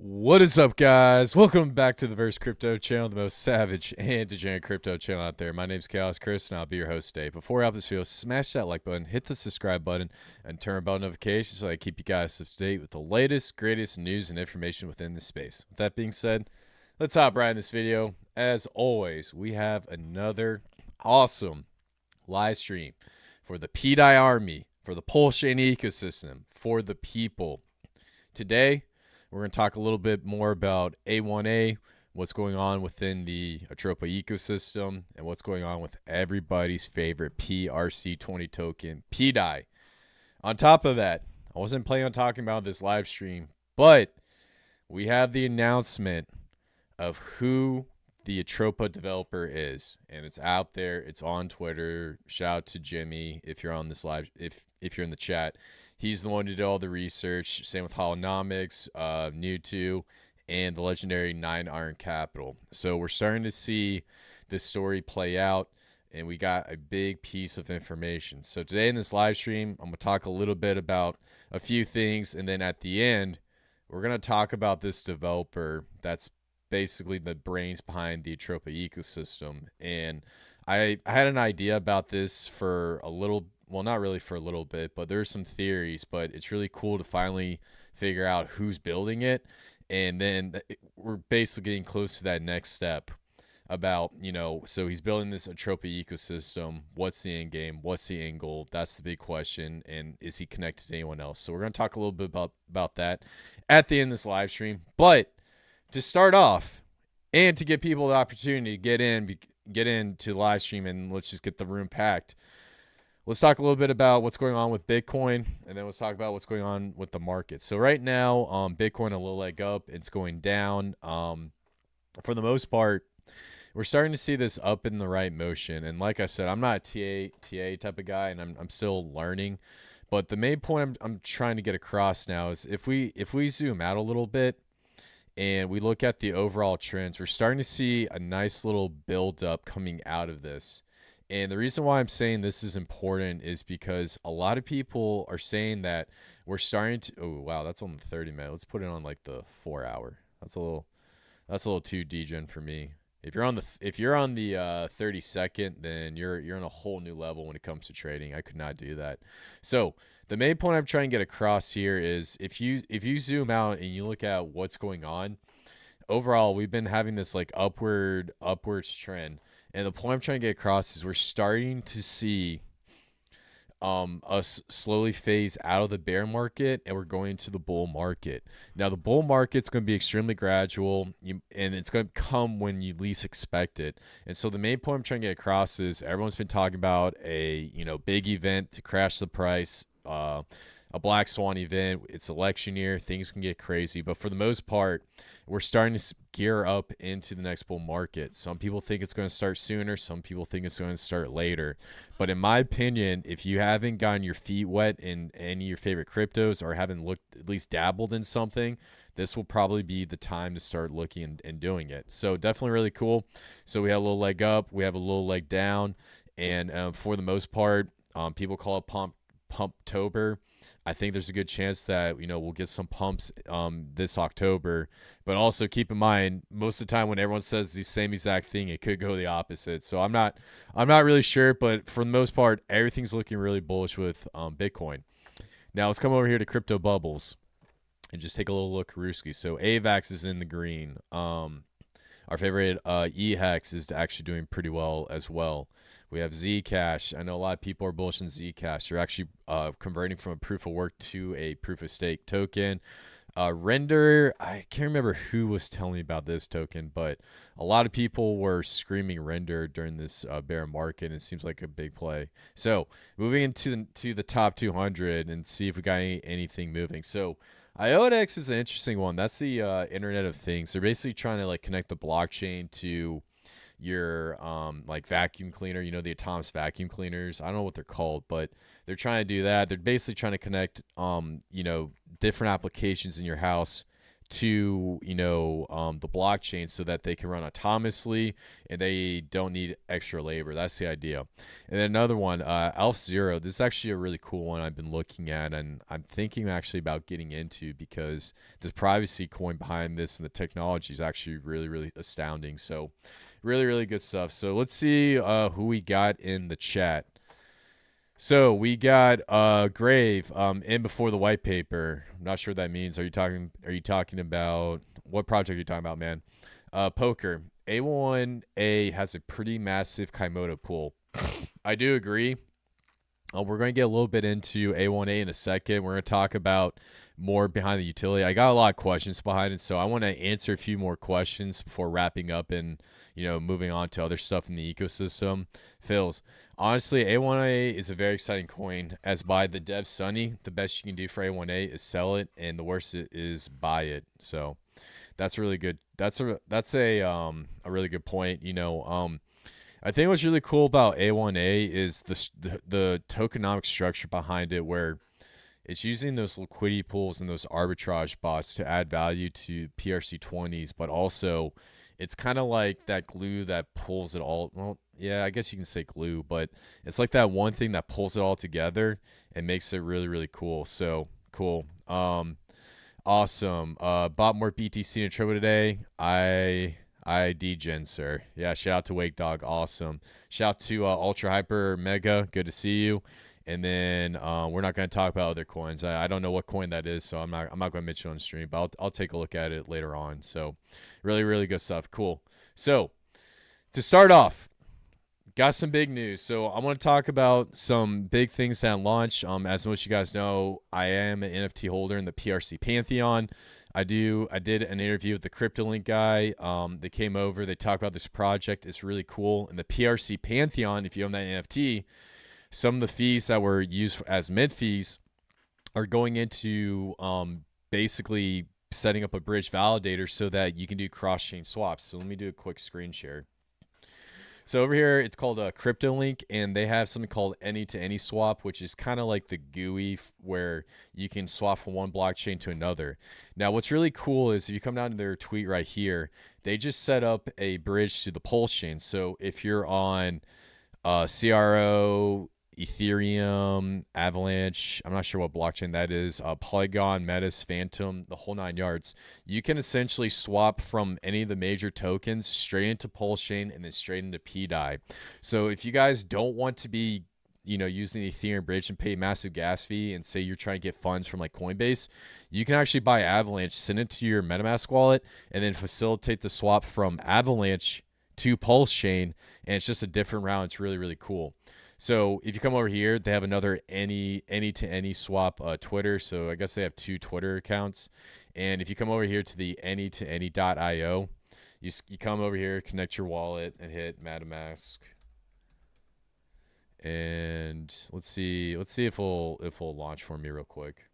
What is up, guys? Welcome back to the Verse Crypto channel, the most savage and degenerate crypto channel out there. My name's Khaos Kris, and I'll be your host today. Before we hop this video, smash that like button, hit the subscribe button, and turn on bell notifications so I keep you guys up to date with the latest, greatest news and information within this space. With that being said, let's hop right in this video. As always, we have another awesome live stream for the pDAI army, for the Pulsechain ecosystem, for the people. Today, we're going to talk a little bit more about A1A, what's going on within the Atropa ecosystem, and what's going on with everybody's favorite PRC20 token, pDAI. On top of that, I wasn't planning on talking about this live stream, but we have the announcement of who the Atropa developer is, and it's out there. It's on Twitter. Shout out to Jimmy if you're on this live, if you're in the chat. He's the one who did all the research. Same with Holonomics, New2, and the legendary 9 Iron Capital. So we're starting to see this story play out, and we got a big piece of information. So today in this live stream, I'm going to talk a little bit about a few things, and then at the end, we're going to talk about this developer that's basically the brains behind the Atropa ecosystem. And I had an idea about this for a little, well, not really for a little bit, but there's some theories, but it's really cool to finally figure out who's building it. And then we're basically getting close to that next step about, so he's building this Atropa ecosystem. What's the end game? What's the end goal? That's the big question. And is he connected to anyone else? So we're going to talk a little bit about that at the end of this live stream. But to start off, and to give people the opportunity to get into the live stream, and let's just get the room packed, let's talk a little bit about what's going on with Bitcoin, and then let's talk about what's going on with the market. So right now, Bitcoin a little leg up. It's going down. For the most part, we're starting to see this up in the right motion. And like I said, I'm not a TA type of guy, and I'm still learning. But the main point I'm trying to get across now is if we zoom out a little bit, and we look at the overall trends, we're starting to see a nice little build-up coming out of this. And the reason why I'm saying this is important is because a lot of people are saying that we're starting to, oh, wow, that's on the 30-minute. Let's put it on like the 4-hour. That's a little too degen for me. If you're on the 30-second, then you're on a whole new level when it comes to trading. I could not do that. So the main point I'm trying to get across here is if you zoom out and you look at what's going on, overall we've been having this like upwards trend. And the point I'm trying to get across is we're starting to see us slowly phase out of the bear market, and we're going to the bull market. Now, the bull market's going to be extremely gradual, and it's going to come when you least expect it. And so the main point I'm trying to get across is everyone's been talking about a big event to crash the price, a black swan event. It's election year, things can get crazy, but for the most part, we're starting to gear up into the next bull market. Some people think it's going to start sooner, some people think it's going to start later. But in my opinion, if you haven't gotten your feet wet in any of your favorite cryptos or haven't looked, at least dabbled in something, this will probably be the time to start looking and doing it. So definitely really cool. So we have a little leg up, we have a little leg down, and for the most part, people call it Pumptober. I think there's a good chance that we'll get some pumps this October, but also keep in mind most of the time when everyone says the same exact thing, it could go the opposite. So I'm not really sure, but for the most part, everything's looking really bullish with Bitcoin. Now let's come over here to crypto bubbles and just take a little look, Ruski. So AVAX is in the green. Our favorite eHex is actually doing pretty well as well. We have Zcash. I know a lot of people are bullish on Zcash. They're actually converting from a proof of work to a proof of stake token. Render, I can't remember who was telling me about this token, but a lot of people were screaming Render during this bear market, and it seems like a big play. So moving into the top 200 and see if we got anything moving. So IOTX is an interesting one. That's the Internet of Things. They're basically trying to like connect the blockchain to your like vacuum cleaner, the autonomous vacuum cleaners. I don't know what they're called, but they're trying to do that. They're basically trying to connect different applications in your house to the blockchain so that they can run autonomously and they don't need extra labor. That's the idea. And then another one, Alpha Zero. This is actually a really cool one I've been looking at, and I'm thinking actually about getting into, because the privacy coin behind this and the technology is actually really, really astounding. So really, really good stuff. So let's see who we got in the chat. So we got Grave in before the white paper. I'm not sure what that means. Are you talking about what project are you talking about, man? Poker. A1A has a pretty massive Kaimoto pool. I do agree. We're going to get a little bit into A1A in a second. We're going to talk about more behind the utility. I got a lot of questions behind it, so I want to answer a few more questions before wrapping up and moving on to other stuff in the ecosystem. Phils, honestly, A1A is a very exciting coin. As by the dev Sunny, the best you can do for A1A is sell it, and the worst is buy it. So that's really good. That's a really good point. I think what's really cool about A1A is the tokenomic structure behind it, where it's using those liquidity pools and those arbitrage bots to add value to PRC20s, but also it's kind of like that glue that pulls it all. Well, yeah, I guess you can say glue, but it's like that one thing that pulls it all together and makes it really, really cool. So cool. Awesome. Bought more BTC and Atropa today. I degen, sir. Yeah, shout out to Wake Dog. Awesome. Shout out to Ultra Hyper Mega. Good to see you. And then we're not going to talk about other coins. I don't know what coin that is, so I'm not going to mention it on the stream, but I'll take a look at it later on. So really, really good stuff. Cool. So to start off, got some big news. So I want to talk about some big things that launched. As most of you guys know, I am an NFT holder in the PRC Pantheon. I did an interview with the CryptoLink guy. They came over. They talked about this project. It's really cool. And the PRC Pantheon, if you own that NFT, some of the fees that were used as mint fees are going into basically setting up a bridge validator so that you can do cross-chain swaps. So let me do a quick screen share. So over here, it's called a CryptoLink, and they have something called any-to-any swap, which is kind of like the GUI where you can swap from one blockchain to another. Now, what's really cool is if you come down to their tweet right here, they just set up a bridge to the Pulsechain. So if you're on CRO, Ethereum, Avalanche, I'm not sure what blockchain that is, Polygon, Metis, Phantom, the whole 9 yards. You can essentially swap from any of the major tokens straight into Pulsechain and then straight into pDAI. So if you guys don't want to be using the Ethereum bridge and pay massive gas fee, and say you're trying to get funds from like Coinbase, you can actually buy Avalanche, send it to your MetaMask wallet, and then facilitate the swap from Avalanche to Pulsechain, and it's just a different route. It's really, really cool. So if you come over here, they have another any-to-any swap Twitter. So I guess they have 2 Twitter accounts. And if you come over here to the any-to-any.io, you come over here, connect your wallet, and hit MetaMask. And let's see if it'll launch for me real quick.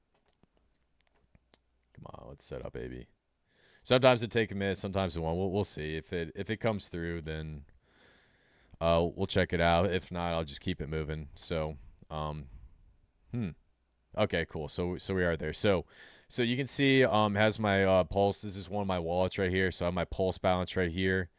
Come on, let's set up, baby. Sometimes it takes a minute, sometimes it won't. We'll see if it comes through, then. We'll check it out. If not, I'll just keep it moving. So, okay, cool. So we are there. So you can see, has my Pulse. This is one of my wallets right here. So I have my Pulse balance right here.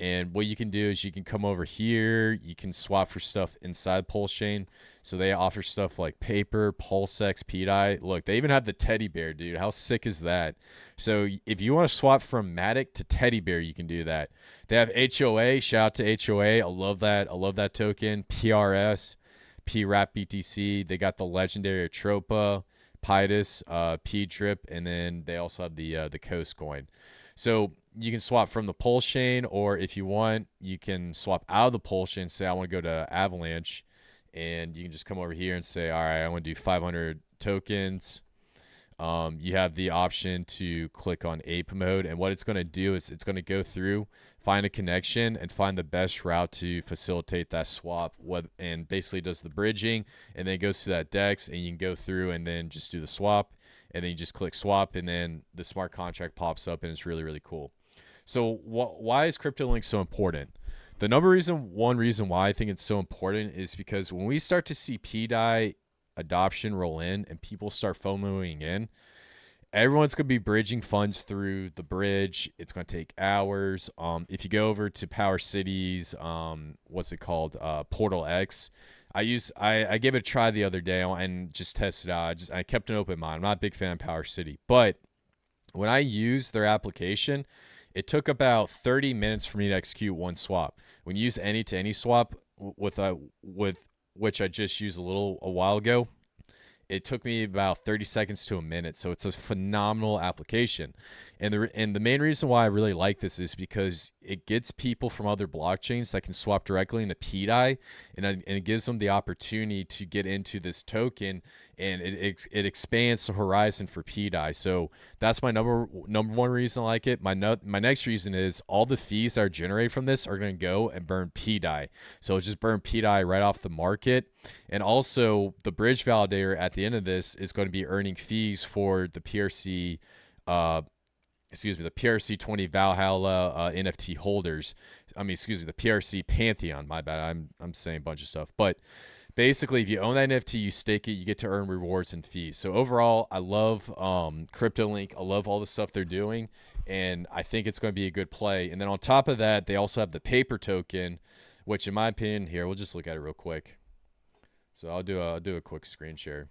And what you can do is you can come over here. You can swap for stuff inside Pulsechain. So they offer stuff like paper, PulseX, pDAI. Look, they even have the teddy bear, dude. How sick is that? So if you want to swap from Matic to teddy bear, you can do that. They have HOA. Shout out to HOA. I love that. I love that token. PRS, PRAP BTC. They got the legendary Atropa, PIDUS, PDRIP, and then they also have the Khaos coin. So you can swap from the Pulsechain, or if you want, you can swap out of the Pulsechain. Say I want to go to Avalanche, and you can just come over here and say, all right, I want to do 500 tokens. You have the option to click on ape mode, and what it's going to do is it's going to go through, find a connection, and find the best route to facilitate that swap. And basically does the bridging, and then it goes to that DEX, and you can go through and then just do the swap, and then you just click swap, and then the smart contract pops up, and it's really, really cool. So why is CryptoLink so important? The one reason why I think it's so important is because when we start to see pDAI adoption roll in and people start FOMOing in, everyone's going to be bridging funds through the bridge. It's going to take hours. If you go over to Power City's, what's it called? Portal X. I gave it a try the other day and just tested it out. I kept an open mind. I'm not a big fan of Power City, but when I used their application, it took about 30 minutes for me to execute one swap. When you use any-to-any swap with which I just used a while ago, it took me about 30 seconds to a minute. So it's a phenomenal application. And the main reason why I really like this is because it gets people from other blockchains that can swap directly into pDAI, and it gives them the opportunity to get into this token, and it expands the horizon for pDAI. So that's my number one reason I like it. My next reason is all the fees that are generated from this are going to go and burn pDAI. So it'll just burn pDAI right off the market. And also the bridge validator at the end of this is going to be earning fees for the PRC, the PRC20 Valhalla NFT holders. The PRC Pantheon. My bad. I'm saying a bunch of stuff. But basically, if you own that NFT, you stake it, you get to earn rewards and fees. So overall, I love CryptoLink. I love all the stuff they're doing, and I think it's going to be a good play. And then on top of that, they also have the paper token, which in my opinion, here, we'll just look at it real quick. So I'll do a quick screen share.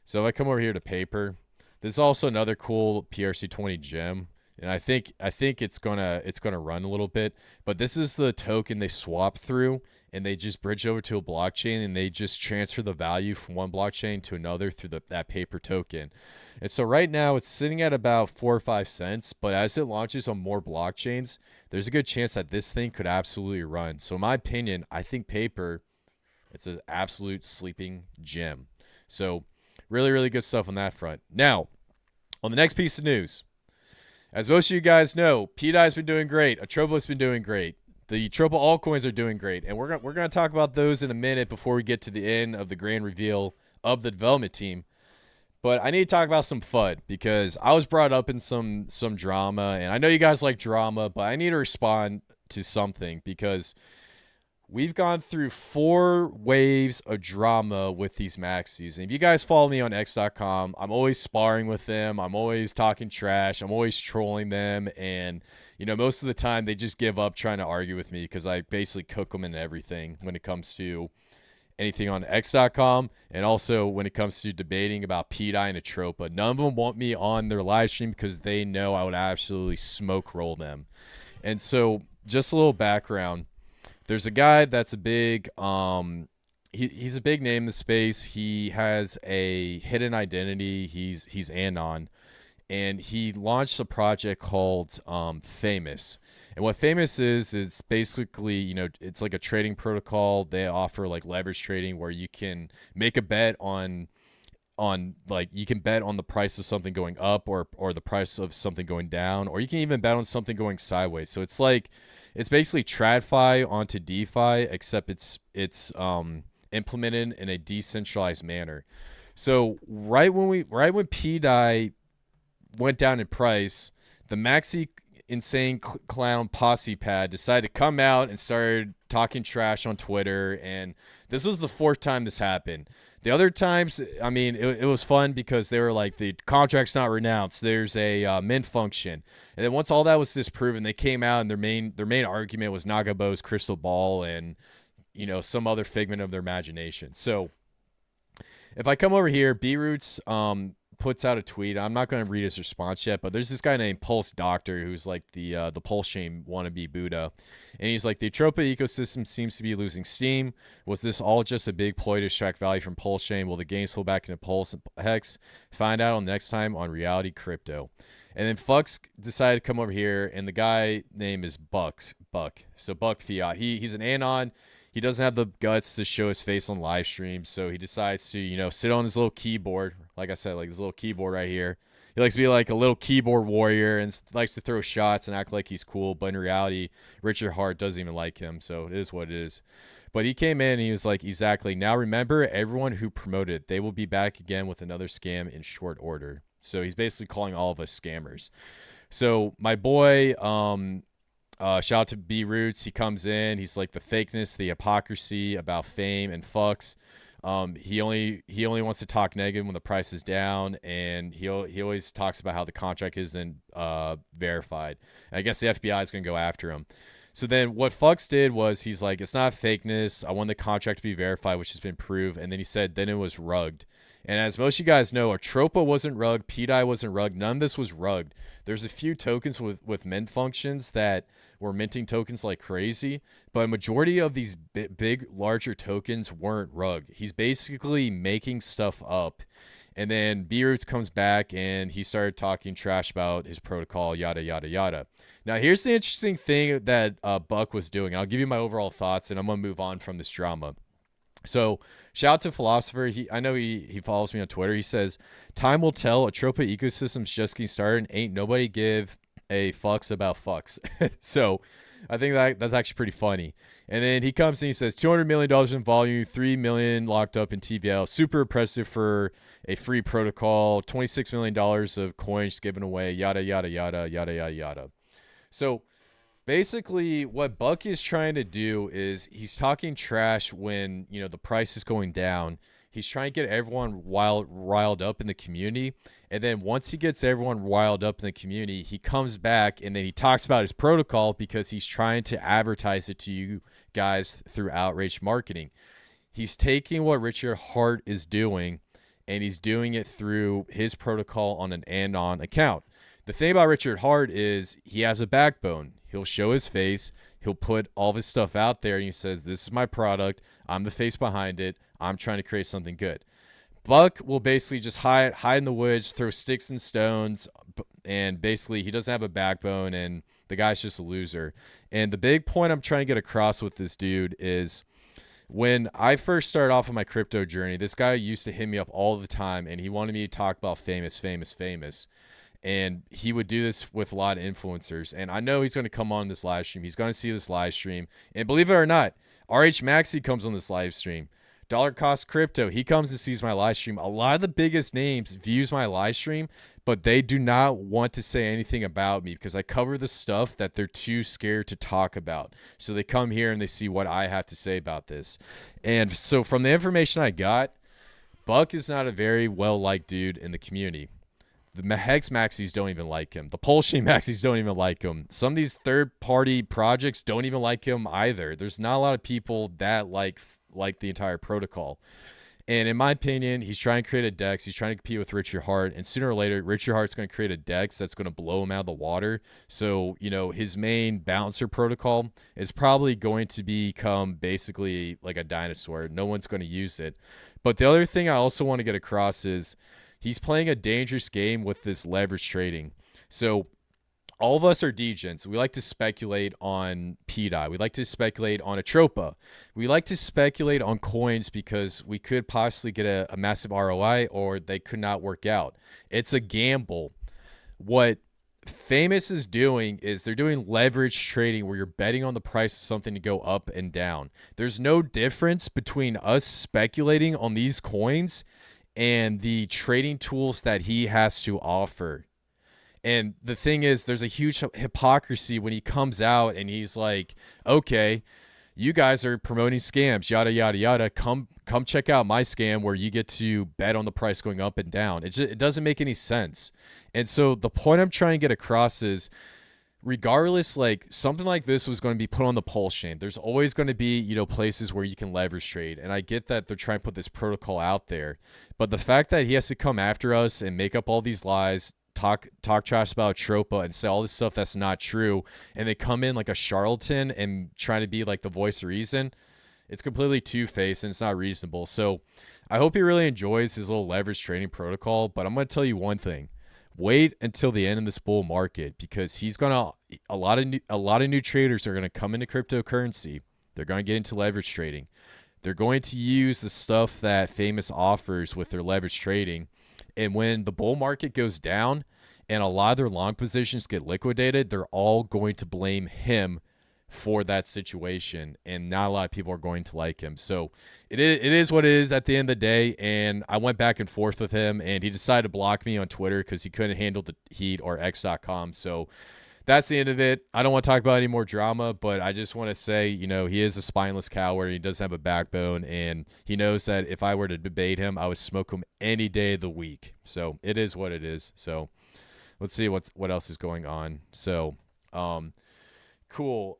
So if I come over here to paper, this is also another cool PRC20 gem, and I think it's gonna run a little bit. But this is the token they swap through, and they just bridge over to a blockchain, and they just transfer the value from one blockchain to another through that paper token. And so right now it's sitting at about 4 or 5 cents, but as it launches on more blockchains, there's a good chance that this thing could absolutely run. So in my opinion, I think paper, it's an absolute sleeping gem. So really, really good stuff on that front. Now, on the next piece of news, as most of you guys know, pDAI has been doing great. Atropa has been doing great. The Atropa altcoins are doing great. And we're going to talk about those in a minute before we get to the end of the grand reveal of the development team. But I need to talk about some FUD because I was brought up in some drama. And I know you guys like drama, but I need to respond to something because we've gone through 4 waves of drama with these maxis. And if you guys follow me on x.com, I'm always sparring with them. I'm always talking trash. I'm always trolling them. And, most of the time they just give up trying to argue with me because I basically cook them in everything when it comes to anything on x.com. And also when it comes to debating about pDAI and Atropa. None of them want me on their live stream because they know I would absolutely smoke roll them. And so just a little background. There's a guy that's a big, he's a big name in the space. He has a hidden identity. He's Anon, and he launched a project called Famous. And what Famous is basically, it's like a trading protocol. They offer like leverage trading where you can make a bet on you can bet on the price of something going up or the price of something going down, or you can even bet on something going sideways. So it's basically TradFi onto DeFi, except it's implemented in a decentralized manner. So right when pDAI went down in price, the maxi insane clown posse pad decided to come out and started talking trash on Twitter, and this was the 4th time this happened. The other times, it was fun because they were like, the contract's not renounced. There's a mint function. And then once all that was disproven, they came out and their main argument was Nagabo's crystal ball and, some other figment of their imagination. So if I come over here, B-Roots puts out a tweet. I'm not going to read his response yet, but there's this guy named Pulse Doctor who's like the Pulsechain wannabe Buddha. And he's like, the Atropa ecosystem seems to be losing steam. Was this all just a big ploy to extract value from Pulsechain? Will the games flow back into Pulse and Hex? Find out on the next time on Reality Crypto. And then Fux decided to come over here, and the guy name is Buck. So Buck Fiat. He's an Anon. He doesn't have the guts to show his face on live streams, so he decides to, sit on his little keyboard. Like I said, like this little keyboard right here. He likes to be like a little keyboard warrior and likes to throw shots and act like he's cool. But in reality, Richard Heart doesn't even like him, so it is what it is. But he came in and he was like, exactly. Now remember, everyone who promoted, they will be back again with another scam in short order. So he's basically calling all of us scammers. So my boy, shout out to B Roots. He comes in. He's like the fakeness, the hypocrisy about fame and fucks. He only wants to talk negative when the price is down, and he always talks about how the contract isn't verified. And I guess the FBI is going to go after him. So then what Fux did was he's like, it's not fakeness. I want the contract to be verified, which has been proved. And then he said, then it was rugged. And as most of you guys know, Atropa wasn't rugged. pDAI wasn't rugged. None of this was rugged. There's a few tokens with mint functions that were minting tokens like crazy. But a majority of these big, larger tokens weren't rugged. He's basically making stuff up. And then B-Roots comes back and he started talking trash about his protocol, yada, yada, yada. Now, here's the interesting thing that Buck was doing. I'll give you my overall thoughts, and I'm going to move on from this drama. So, shout out to Philosopher. I know he follows me on Twitter. He says, time will tell. Atropa ecosystem's just getting started, and ain't nobody give a fucks about fucks. So, I think that's actually pretty funny. And then he comes and he says, $200 million in volume, $3 million locked up in TVL. Super impressive for a free protocol. $26 million of coins given away, yada, yada, yada, yada, yada, yada. So basically what Buck is trying to do is he's talking trash when, you know, the price is going down. He's trying to get everyone riled up in the community. And then once he gets everyone riled up in the community, he comes back and then he talks about his protocol because he's trying to advertise it to you guys through outrage marketing. He's taking what Richard Heart is doing and he's doing it through his protocol on an anon account. The thing about Richard Heart is he has a backbone. He'll show his face. He'll put all of his stuff out there and he says, this is my product. I'm the face behind it. I'm trying to create something good. Buck will basically just hide in the woods, throw sticks and stones, and basically he doesn't have a backbone and the guy's just a loser. And the big point I'm trying to get across with this dude is when I first started off on my crypto journey, this guy used to hit me up all the time and he wanted me to talk about famous. And he would do this with a lot of influencers. And I know he's going to come on this live stream. He's going to see this live stream. And believe it or not, RH Maxi comes on this live stream. Dollar Cost Crypto, he comes and sees my live stream. A lot of the biggest names views my live stream, but they do not want to say anything about me because I cover the stuff that they're too scared to talk about. So they come here and they see what I have to say about this. And so from the information I got, Buck is not a very well-liked dude in the community. The Hex Maxis don't even like him. The Pulsechain Maxis don't even like him. Some of these third-party projects don't even like him either. There's not a lot of people that like the entire protocol. And in my opinion, he's trying to create a DEX. He's trying to compete with Richard Heart. And sooner or later, Richard Heart's going to create a DEX that's going to blow him out of the water. So, you know, his main balancer protocol is probably going to become basically like a dinosaur. No one's going to use it. But the other thing I also want to get across is he's playing a dangerous game with this leverage trading. So all of us are degens. We like to speculate on pDAI. We like to speculate on Atropa. We like to speculate on coins because we could possibly get a massive ROI or they could not work out. It's a gamble. What Famous is doing is they're doing leverage trading where you're betting on the price of something to go up and down. There's no difference between us speculating on these coins and the trading tools that he has to offer. And the thing is, there's a huge hypocrisy when he comes out and he's like, okay, you guys are promoting scams, yada, yada, yada. Come check out my scam where you get to bet on the price going up and down. It doesn't make any sense. And so the point I'm trying to get across is, regardless, like something like this was going to be put on the Pulsechain. There's always going to be, you know, places where you can leverage trade. And I get that they're trying to put this protocol out there. But the fact that he has to come after us and make up all these lies, talk trash about Atropa and say all this stuff that's not true, and they come in like a charlatan and trying to be like the voice of reason, it's completely two-faced and it's not reasonable. So I hope he really enjoys his little leverage trading protocol. But I'm going to tell you one thing. Wait until the end of this bull market, because he's gonna a lot of new traders are gonna come into cryptocurrency. They're gonna get into leverage trading. They're going to use the stuff that Famous offers with their leverage trading. And when the bull market goes down and a lot of their long positions get liquidated, they're all going to blame him for that situation, and not a lot of people are going to like him. So it is what it is at the end of the day. And I went back and forth with him, and he decided to block me on Twitter because he couldn't handle the heat, or x.com. So that's the end of it. I don't want to talk about any more drama, but I just want to say, he is a spineless coward. He doesn't have a backbone, and he knows that if I were to debate him, I would smoke him any day of the week. So it is what it is. So let's see what else is going on. So, cool.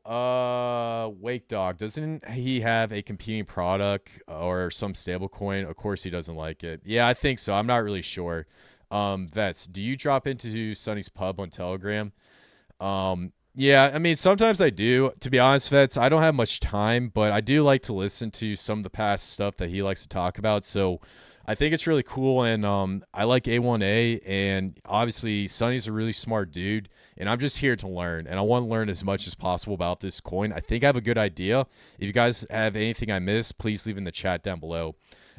Wake Dog, doesn't he have a competing product or some stablecoin? Of course he doesn't like it. Yeah, I think so. I'm not really sure. Vets, do you drop into Sonny's pub on Telegram? Yeah, I mean, sometimes I do. To be honest, Vets, I don't have much time, but I do like to listen to some of the past stuff that he likes to talk about. So I think it's really cool, and I like A1A, and obviously Sonny's a really smart dude, and I'm just here to learn, and I want to learn as much as possible about this coin. I think I have a good idea. If you guys have anything I missed, please leave in the chat down below.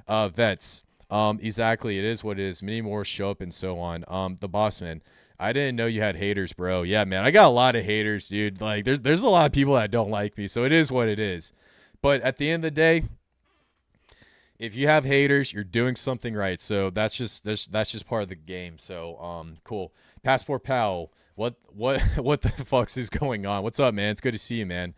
Vets, exactly, it is what it is. Many more show up and so on. The boss man, I didn't know you had haters, bro. Yeah, man, I got a lot of haters, dude. Like, there's a lot of people that don't like me, so it is what it is. But at the end of the day, if you have haters, you're doing something right. So that's just part of the game. So cool. Passport Powell, what the fuck is going on? What's up, man? It's good to see you, man.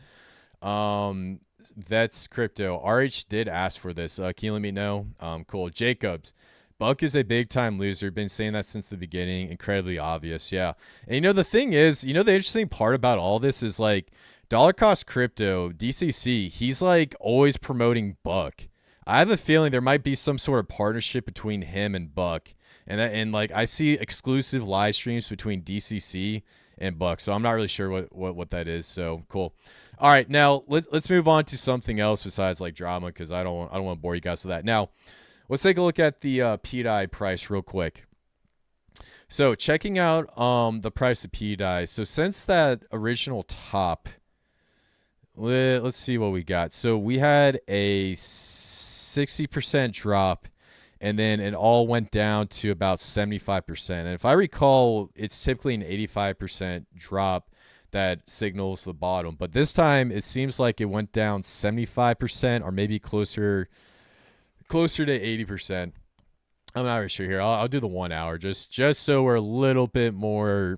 That's crypto. RH did ask for this. Can you let me know? Cool. Jacobs, Buck is a big time loser. Been saying that since the beginning. Incredibly obvious. Yeah. And the thing is, the interesting part about all this is like dollar cost crypto, DCC, he's like always promoting Buck. I have a feeling there might be some sort of partnership between him and Buck. And like I see exclusive live streams between DCC and Buck. So I'm not really sure what that is. So cool. All right, now let's move on to something else besides like drama, because I don't want to bore you guys with that. Now, let's take a look at the pDAI price real quick. So checking out the price of pDAI. So since that original top, let's see what we got. So we had a 60% drop, and then it all went down to about 75%. And if I recall, it's typically an 85% drop that signals the bottom. But this time, it seems like it went down 75%, or maybe closer to 80%. I'm not really sure here. I'll do the 1 hour just so we're a little bit more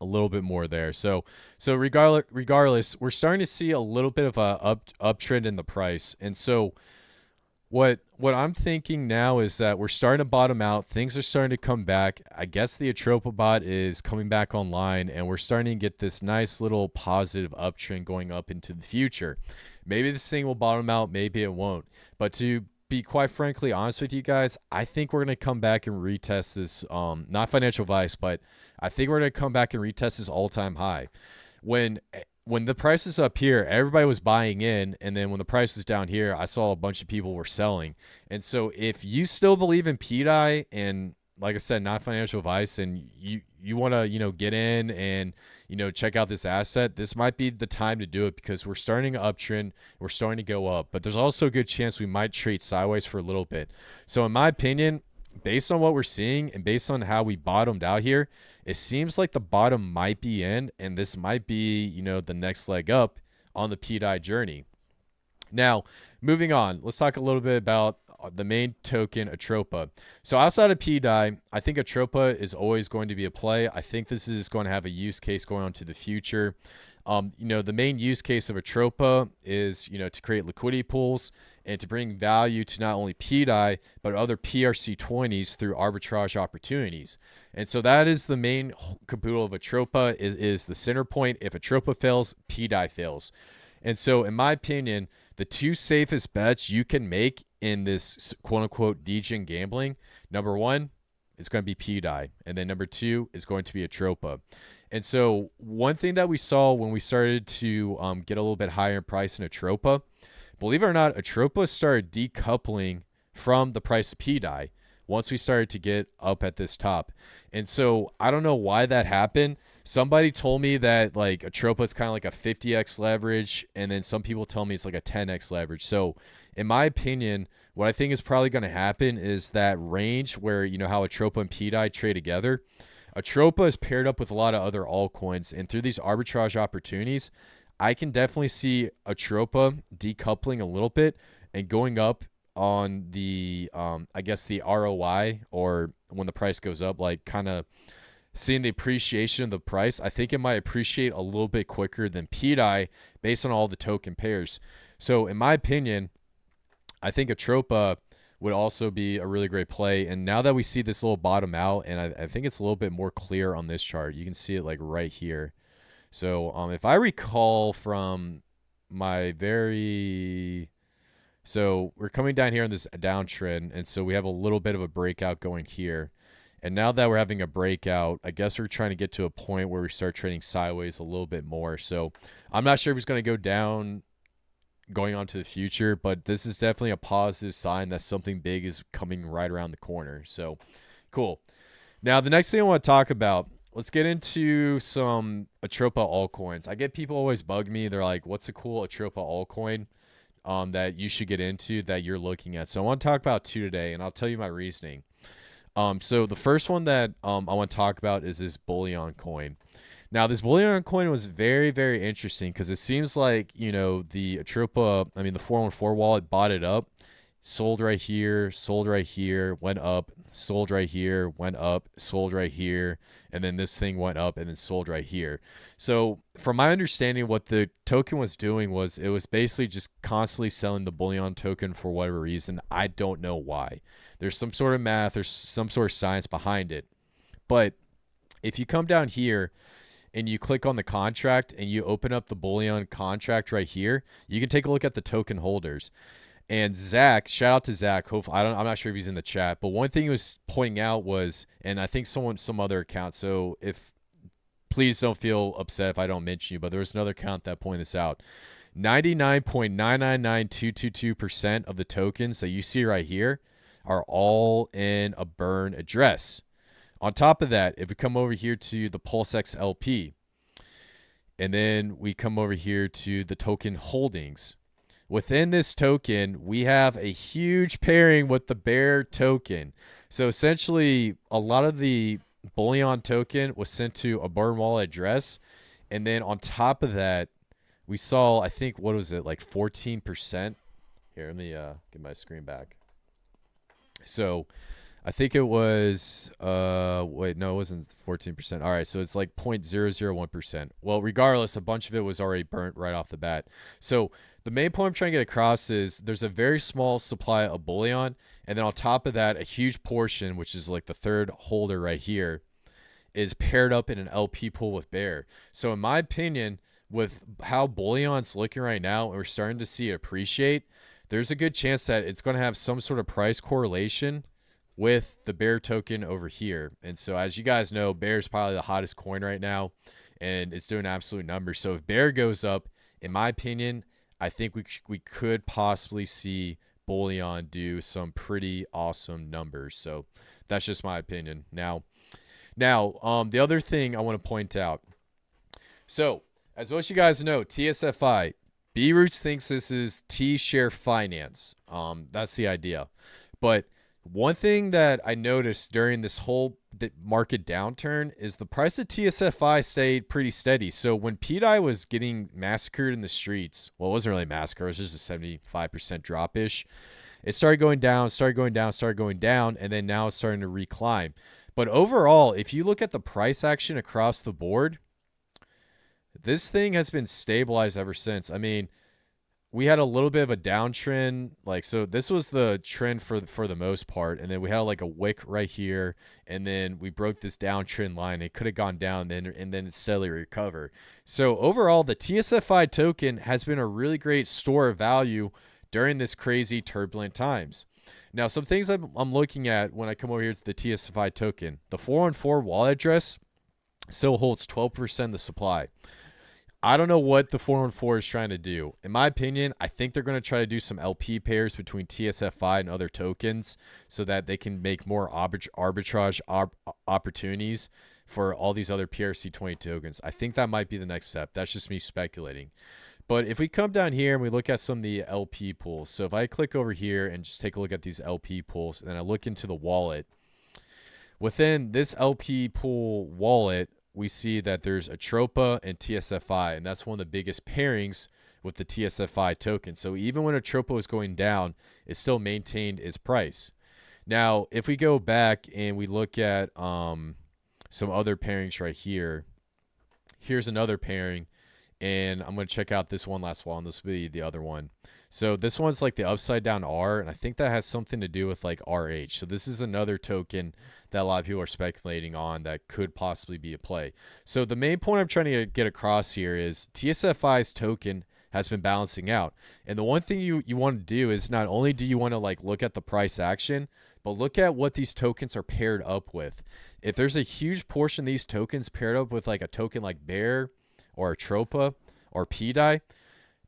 there. So regardless, we're starting to see a little bit of a uptrend in the price. And so what I'm thinking now is that we're starting to bottom out. Things are starting to come back. I guess the Atropa bot is coming back online, and we're starting to get this nice little positive uptrend going up into the future. Maybe this thing will bottom out, maybe it won't. But to be quite frankly honest with you guys, I think we're going to come back and retest this, not financial advice, but I think we're going to come back and retest this all-time high. When the price is up here, everybody was buying in, and then when the price was down here, I saw a bunch of people were selling. And so if you still believe in pDAI, and like I said, not financial advice, and you want to, get in and, check out this asset, this might be the time to do it, because we're starting an uptrend, we're starting to go up, but there's also a good chance we might trade sideways for a little bit. So in my opinion, based on what we're seeing and based on how we bottomed out here, it seems like the bottom might be in, and this might be, the next leg up on the pDAI journey. Now, moving on, let's talk a little bit about the main token, Atropa. So outside of pDAI, I think Atropa is always going to be a play. I think this is going to have a use case going on to the future. The main use case of Atropa is, to create liquidity pools and to bring value to not only pDAI, but other PRC20s through arbitrage opportunities. And so that is the main caboodle of Atropa, is the center point. If Atropa fails, pDAI fails. And so in my opinion, the two safest bets you can make in this quote-unquote degen gambling, number one is going to be pDAI, and then number two is going to be Atropa. And so one thing that we saw when we started to get a little bit higher in price in Atropa, believe it or not, Atropa started decoupling from the price of pDAI once we started to get up at this top. And so I don't know why that happened. Somebody told me that like Atropa is kind of like a 50x leverage, and then some people tell me it's like a 10x leverage. So in my opinion, what I think is probably going to happen is that range where, how Atropa and pDAI trade together. Atropa is paired up with a lot of other altcoins, and through these arbitrage opportunities, I can definitely see Atropa decoupling a little bit and going up on the, I guess the ROI, or when the price goes up, like kind of seeing the appreciation of the price, I think it might appreciate a little bit quicker than pDAI based on all the token pairs. So in my opinion, I think Atropa would also be a really great play. And now that we see this little bottom out, and I think it's a little bit more clear on this chart, you can see it like right here. So if I recall from my so we're coming down here on this downtrend, and so we have a little bit of a breakout going here. And now that we're having a breakout, I guess we're trying to get to a point where we start trading sideways a little bit more. So I'm not sure if it's going to go down going on to the future, but this is definitely a positive sign that something big is coming right around the corner. So cool. Now, the next thing I want to talk about, let's get into some Atropa altcoins. I get people always bug me. They're like, what's a cool Atropa altcoin that you should get into that you're looking at? So I want to talk about two today, and I'll tell you my reasoning. So the first one that I want to talk about is this bullion coin. Now, this bullion coin was very, very interesting because it seems like, the Atropa, the 414 wallet bought it up, sold right here, went up, sold right here, went up, sold right here, and then this thing went up and then sold right here. So from my understanding, what the token was doing was it was basically just constantly selling the bullion token for whatever reason. I don't know why. There's some sort of math, there's some sort of science behind it. But if you come down here and you click on the contract and you open up the bullion contract right here, you can take a look at the token holders. And Zach, shout out to Zach. Hopefully, I'm not sure if he's in the chat, but one thing he was pointing out was, and I think some other account. So please don't feel upset if I don't mention you, but there was another account that pointed this out. 99.999222% of the tokens that you see right here are all in a burn address. On top of that, if we come over here to the PulseX LP, and then we come over here to the token holdings, within this token, we have a huge pairing with the bear token. So essentially, a lot of the bullion token was sent to a burn wallet address. And then on top of that, we saw, I think, what was it, like 14%? Here, let me get my screen back. So I think it was, wait, no, it wasn't 14%. All right, so it's like 0.001%. Well, regardless, a bunch of it was already burnt right off the bat. So the main point I'm trying to get across is there's a very small supply of bullion, and then on top of that, a huge portion, which is like the third holder right here, is paired up in an LP pool with bear. So in my opinion, with how bullion's looking right now, and we're starting to see it appreciate, there's a good chance that it's going to have some sort of price correlation with the bear token over here. And so as you guys know, bear is probably the hottest coin right now, and it's doing absolute numbers. So if bear goes up, in my opinion, I think we could possibly see bullion do some pretty awesome numbers. So that's just my opinion. Now, the other thing I want to point out. So as most of you guys know, TSFI, B-Roots thinks this is T-share finance. That's the idea. But one thing that I noticed during this whole market downturn is the price of TSFI stayed pretty steady. So when pDAI was getting massacred in the streets, well, it wasn't really massacre, it was just a 75% drop-ish. It started going down, and then now it's starting to reclimb. But overall, if you look at the price action across the board, this thing has been stabilized ever since. I mean, we had a little bit of a downtrend, so this was the trend for the most part, and then we had like a wick right here, and then we broke this downtrend line. It could have gone down, and then it steadily recovered. So overall, the TSFI token has been a really great store of value during this crazy turbulent times. Now, some things I'm looking at when I come over here to the TSFI token, the 414 wallet address still holds 12% of the supply. I don't know what the 414 is trying to do. In my opinion, I think they're going to try to do some LP pairs between TSFI and other tokens so that they can make more arbitrage opportunities for all these other PRC20 tokens. I think that might be the next step. That's just me speculating. But if we come down here and we look at some of the LP pools, so if I click over here and just take a look at these LP pools, and I look into the wallet, within this LP pool wallet, we see that there's Atropa and TSFI, and that's one of the biggest pairings with the TSFI token. So even when Atropa was going down, it still maintained its price. Now, if we go back and we look at some other pairings right here. Here's another pairing, and I'm going to check out this one last one. This will be the other one. So this one's like the upside down R, and I think that has something to do with like RH. So this is another token that a lot of people are speculating on that could possibly be a play. So the main point I'm trying to get across here is tsfi's token has been balancing out. And the one thing you want to do is not only do you want to like look at the price action, but look at what these tokens are paired up with. If there's a huge portion of these tokens paired up with like a token like Bear or Atropa or pDAI,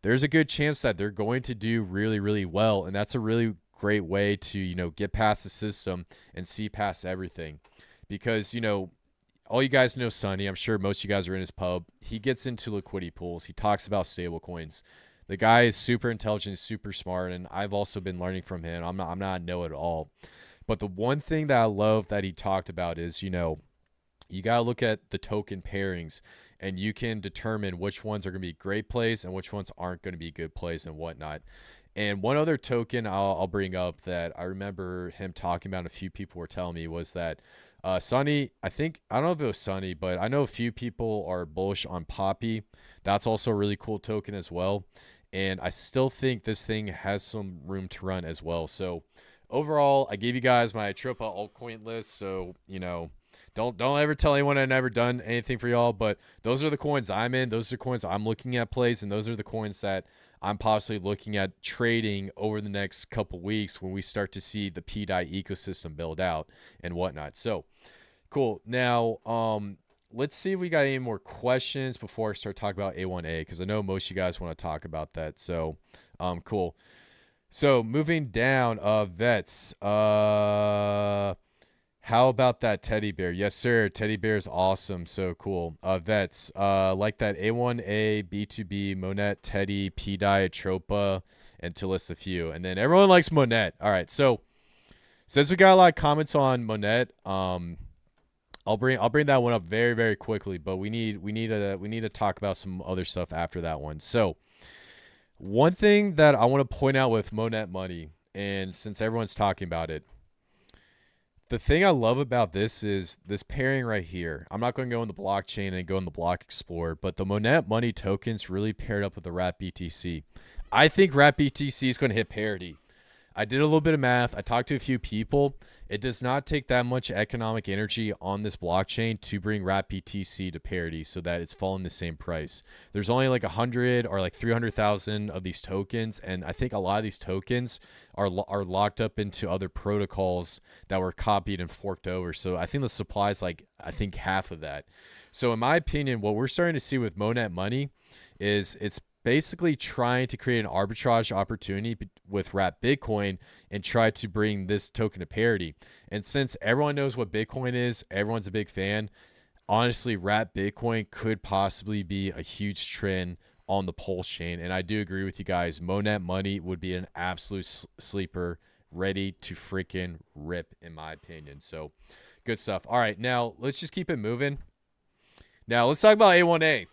there's a good chance that they're going to do really, really well. And that's a really great way to, you know, get past the system and see past everything. Because, you know, all you guys know Sonny. I'm sure most of you guys are in his pub. He gets into liquidity pools. He talks about stable coins. The guy is super intelligent, super smart, and I've also been learning from him. I'm not a know-it-all. But the one thing that I love that he talked about is, you know, you got to look at the token pairings, and you can determine which ones are going to be great plays and which ones aren't going to be good plays and whatnot. And one other token I'll bring up that I remember him talking about, and a few people were telling me, was that Sonny, I don't know if it was Sonny, but I know a few people are bullish on Poppy. That's also a really cool token as well. And I still think this thing has some room to run as well. So overall, I gave you guys my Atropa altcoin list. So, you know, don't ever tell anyone I've never done anything for y'all, but those are the coins I'm in. Those are the coins I'm looking at plays, and those are the coins that I'm possibly looking at trading over the next couple weeks when we start to see the pDAI ecosystem build out and whatnot. So cool. Now, let's see if we got any more questions before I start talking about A1A, because I know most of you guys want to talk about that. So, cool. So moving down, Vets, how about that teddy bear? Yes, sir. Teddy bear is awesome. So cool. Vets, like that A1A, B2B, Monet, Teddy, pDAI, Atropa, and to list a few. And then everyone likes Monet. All right. So since we got a lot of comments on Monet, I'll bring that one up very, very quickly. But we need to talk about some other stuff after that one. So one thing that I want to point out with Monet Money, and since everyone's talking about it, the thing I love about this is this pairing right here. I'm not going to go in the blockchain and go in the block explorer, but the Monet Money tokens really paired up with the Wrap BTC. I think Wrap BTC is going to hit parity. I did a little bit of math. I talked to a few people. It does not take that much economic energy on this blockchain to bring Wrap BTC to parity so that it's falling the same price. There's only like 100 or like 300,000 of these tokens, and I think a lot of these tokens are locked up into other protocols that were copied and forked over. So I think the supply is like, I think half of that. So in my opinion, what we're starting to see with Monet Money is it's basically trying to create an arbitrage opportunity with Wrap Bitcoin and try to bring this token to parity. And since everyone knows what Bitcoin is, everyone's a big fan, honestly, Wrap Bitcoin could possibly be a huge trend on the Pulsechain. And I do agree with you guys. Monet Money would be an absolute sleeper, ready to freaking rip, in my opinion. So good stuff. All right, now let's just keep it moving. Now let's talk about A1A.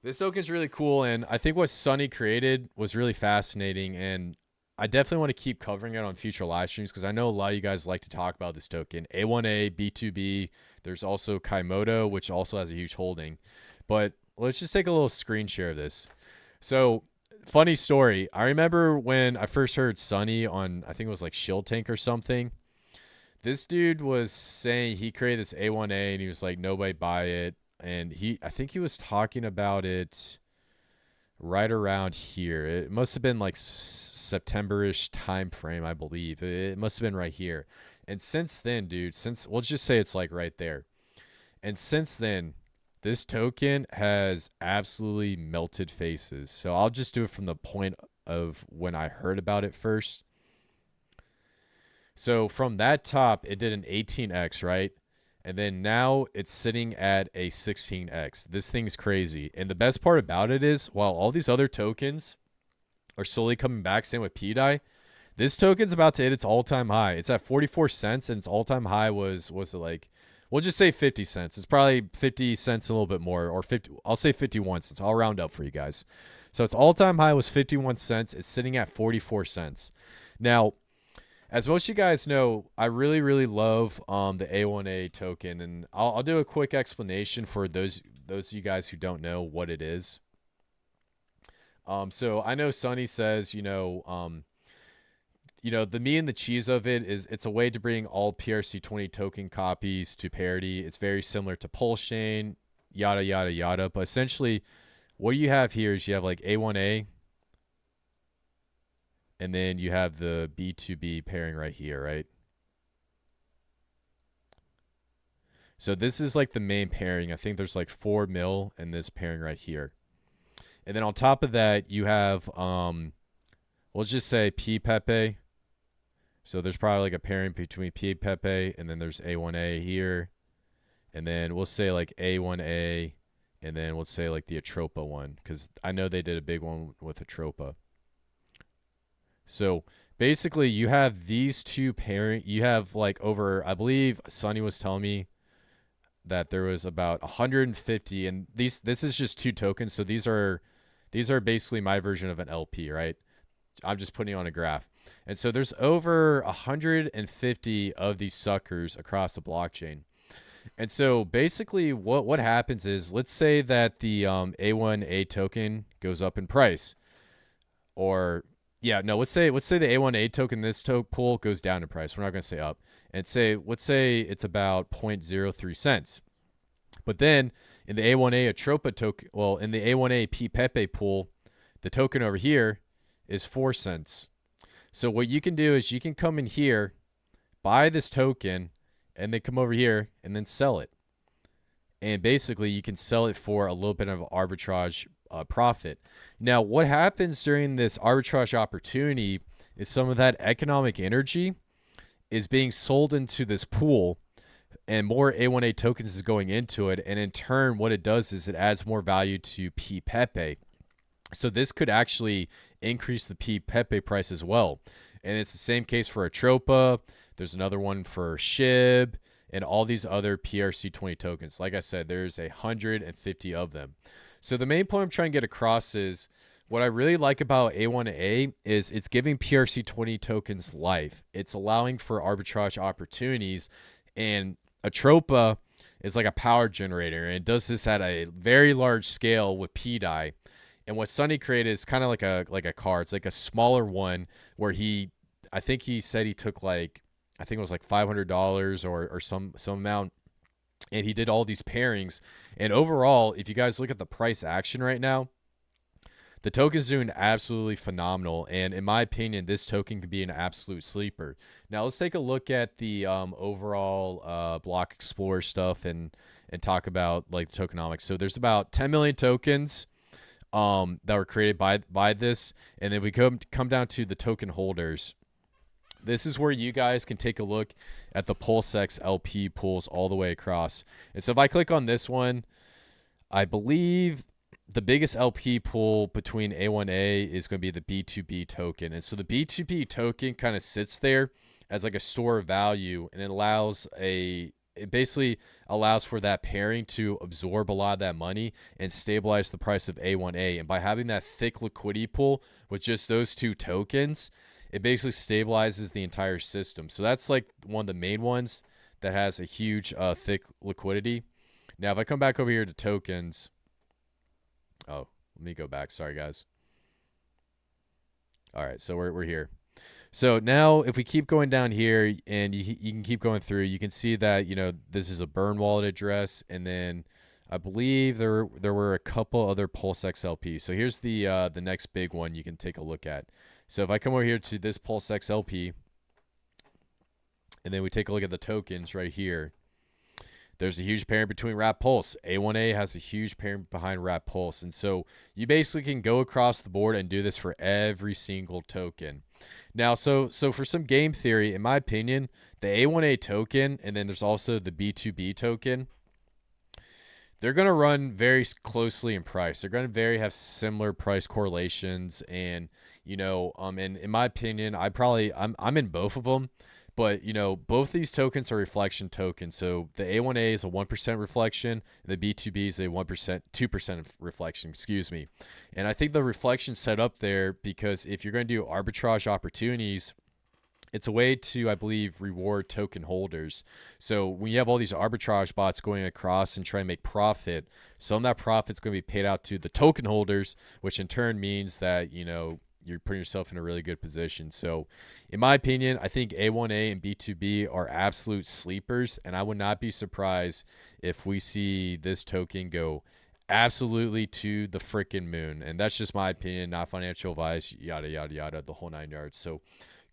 This token's really cool, and I think what Sonny created was really fascinating, and I definitely want to keep covering it on future live streams because I know a lot of you guys like to talk about this token. A1A, B2B, there's also Kaimoto, which also has a huge holding. But let's just take a little screen share of this. So, funny story. I remember when I first heard Sonny on, I think it was like Shield Tank or something. This dude was saying he created this A1A, and he was like, nobody buy it. And I think he was talking about it right around here. It must have been like September-ish time frame, I believe. It must have been right here. And since then, dude, we'll just say it's like right there. And since then, this token has absolutely melted faces. So I'll just do it from the point of when I heard about it first. So from that top, it did an 18x, right? And then now it's sitting at a 16x. This thing's crazy. And the best part about it is, while all these other tokens are slowly coming back, same with pDAI, this token's about to hit its all-time high. It's at 44 cents, and its all-time high was it like, we'll just say 50 cents. It's probably 50 cents a little bit more, or 50. I'll say 51 cents. I'll round up for you guys. So its all-time high was 51 cents. It's sitting at 44 cents. Now, as most of you guys know, I really love the A1A token, and I'll do a quick explanation for those of you guys who don't know what it is. So I know Sonny says, the meat and the cheese of it is it's a way to bring all PRC20 token copies to parity. It's very similar to Pulsechain, yada yada yada. But essentially, what you have here is you have like A1A. And then you have the B2B pairing right here, right? So this is like the main pairing. I think there's like 4 mil in this pairing right here. And then on top of that, you have, we'll just say pDAI. So there's probably like a pairing between pDAI and then there's A1A here. And then we'll say like A1A, and then we'll say like the Atropa one, because I know they did a big one with Atropa. So basically you have these two pairing, you have like over, I believe Sonny was telling me that there was about 150, and this is just 2 tokens. So these are basically my version of an LP, right? I'm just putting on a graph. And so there's over 150 of these suckers across the blockchain. And so basically what happens is, let's say that the A1A token goes up in price, or let's say the A1A token, this pool goes down in price. We're not going to say up. And let's say it's about 0.03 cents. But then in the A1A Atropa token, in the A1A pDAI pool, the token over here is 4 cents. So what you can do is you can come in here, buy this token, and then come over here and then sell it. And basically you can sell it for a little bit of arbitrage profit. Now, what happens during this arbitrage opportunity is some of that economic energy is being sold into this pool, and more A1A tokens is going into it. And in turn, what it does is it adds more value to pDAI. So this could actually increase the pDAI price as well. And it's the same case for Atropa. There's another one for SHIB and all these other PRC20 tokens. Like I said, there's 150 of them. So the main point I'm trying to get across is, what I really like about A1A is it's giving PRC20 tokens life. It's allowing for arbitrage opportunities, and Atropa is like a power generator, and it does this at a very large scale with pDAI. And what Sonny created is kind of like a car. It's like a smaller one where I think he said he took I think it was like $500 or some amount. And he did all these pairings. And overall, if you guys look at the price action right now, the token's doing absolutely phenomenal. And in my opinion, this token could be an absolute sleeper. Now let's take a look at the overall block explorer stuff and talk about like the tokenomics. So there's about 10 million tokens that were created by this. And then we come down to the token holders. This is where you guys can take a look at the PulseX LP pools all the way across. And so if I click on this one, I believe the biggest LP pool between A1A is going to be the B2B token. And so the B2B token kind of sits there as like a store of value, and it basically allows for that pairing to absorb a lot of that money and stabilize the price of A1A. And by having that thick liquidity pool with just those 2 tokens, it basically stabilizes the entire system. So that's like one of the main ones that has a huge thick liquidity. Now, if I come back over here to tokens, let me go back. Sorry, guys. All right, so we're here. So now if we keep going down here, and you can keep going through, you can see that, this is a burn wallet address, and then I believe there were a couple other PulseX LP. So here's the next big one you can take a look at. So if I come over here to this PulseX LP, and then we take a look at the tokens right here, there's a huge pairing between Wrap Pulse. A1A has a huge pairing behind Wrap Pulse. And so you basically can go across the board and do this for every single token. Now, so for some game theory, in my opinion, the A1A token, and then there's also the B2B token, they're going to run very closely in price. They're going to have similar price correlations. And, and in my opinion, I'm in both of them. But, both these tokens are reflection tokens. So the A1A is a 1% reflection, and the B2B is a 2% reflection, excuse me. And I think the reflection set up there because if you're going to do arbitrage opportunities It's a way to, I believe, reward token holders. So when you have all these arbitrage bots going across and trying to make profit, some of that profit's going to be paid out to the token holders, which in turn means that, you know, you're putting yourself in a really good position. So in my opinion, I think A1A and B2B are absolute sleepers, and I would not be surprised if we see this token go absolutely to the freaking moon. And that's just my opinion, not financial advice, yada, yada, yada, the whole 9 yards. So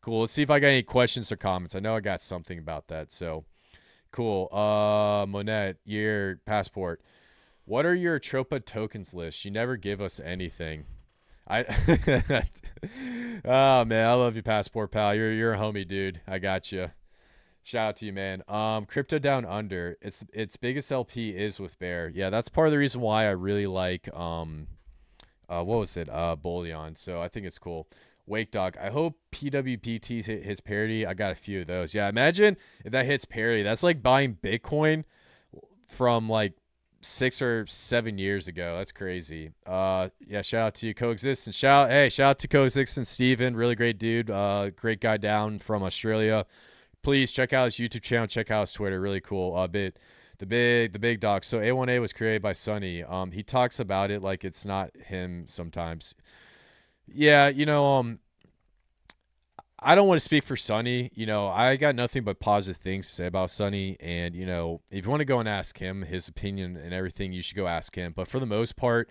cool. Let's see if I got any questions or comments. I know I got something about that. So cool. Monette, your passport. What are your Atropa tokens list? You never give us anything. Oh man, I love you, passport pal. You're a homie, dude. I got you. Shout out to you, man. Crypto down under. Its biggest LP is with Bear. Yeah, that's part of the reason why I really like what was it? Bullion. So I think it's cool. Wake Dog. I hope PWPT hits parity. I got a few of those. Yeah, imagine if that hits parity. That's like buying Bitcoin from like 6 or 7 years ago. That's crazy. Yeah, shout out to you, Coexistence. Shout out to Coexistence, Steven. Really great dude. Great guy down from Australia. Please check out his YouTube channel. Check out his Twitter. Really cool. The big dog. So A1A was created by Sonny. He talks about it like it's not him sometimes. Yeah, you know, I don't want to speak for Sonny. You know, I got nothing but positive things to say about Sonny. And, you know, if you want to go and ask him his opinion and everything, you should go ask him. But for the most part,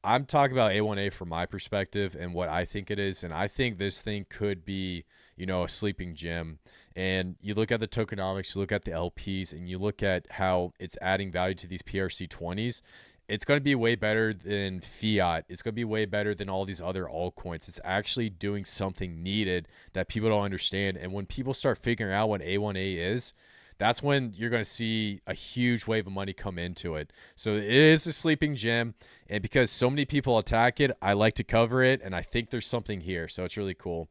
I'm talking about A1A from my perspective and what I think it is. And I think this thing could be, you know, a sleeping gem. And you look at the tokenomics, you look at the LPs, and you look at how it's adding value to these PRC20s. It's going to be way better than fiat. It's going to be way better than all these other altcoins. It's actually doing something needed that people don't understand. And when people start figuring out what A1A is, that's when you're going to see a huge wave of money come into it. So it is a sleeping gem. And because so many people attack it, I like to cover it. And I think there's something here. So it's really cool.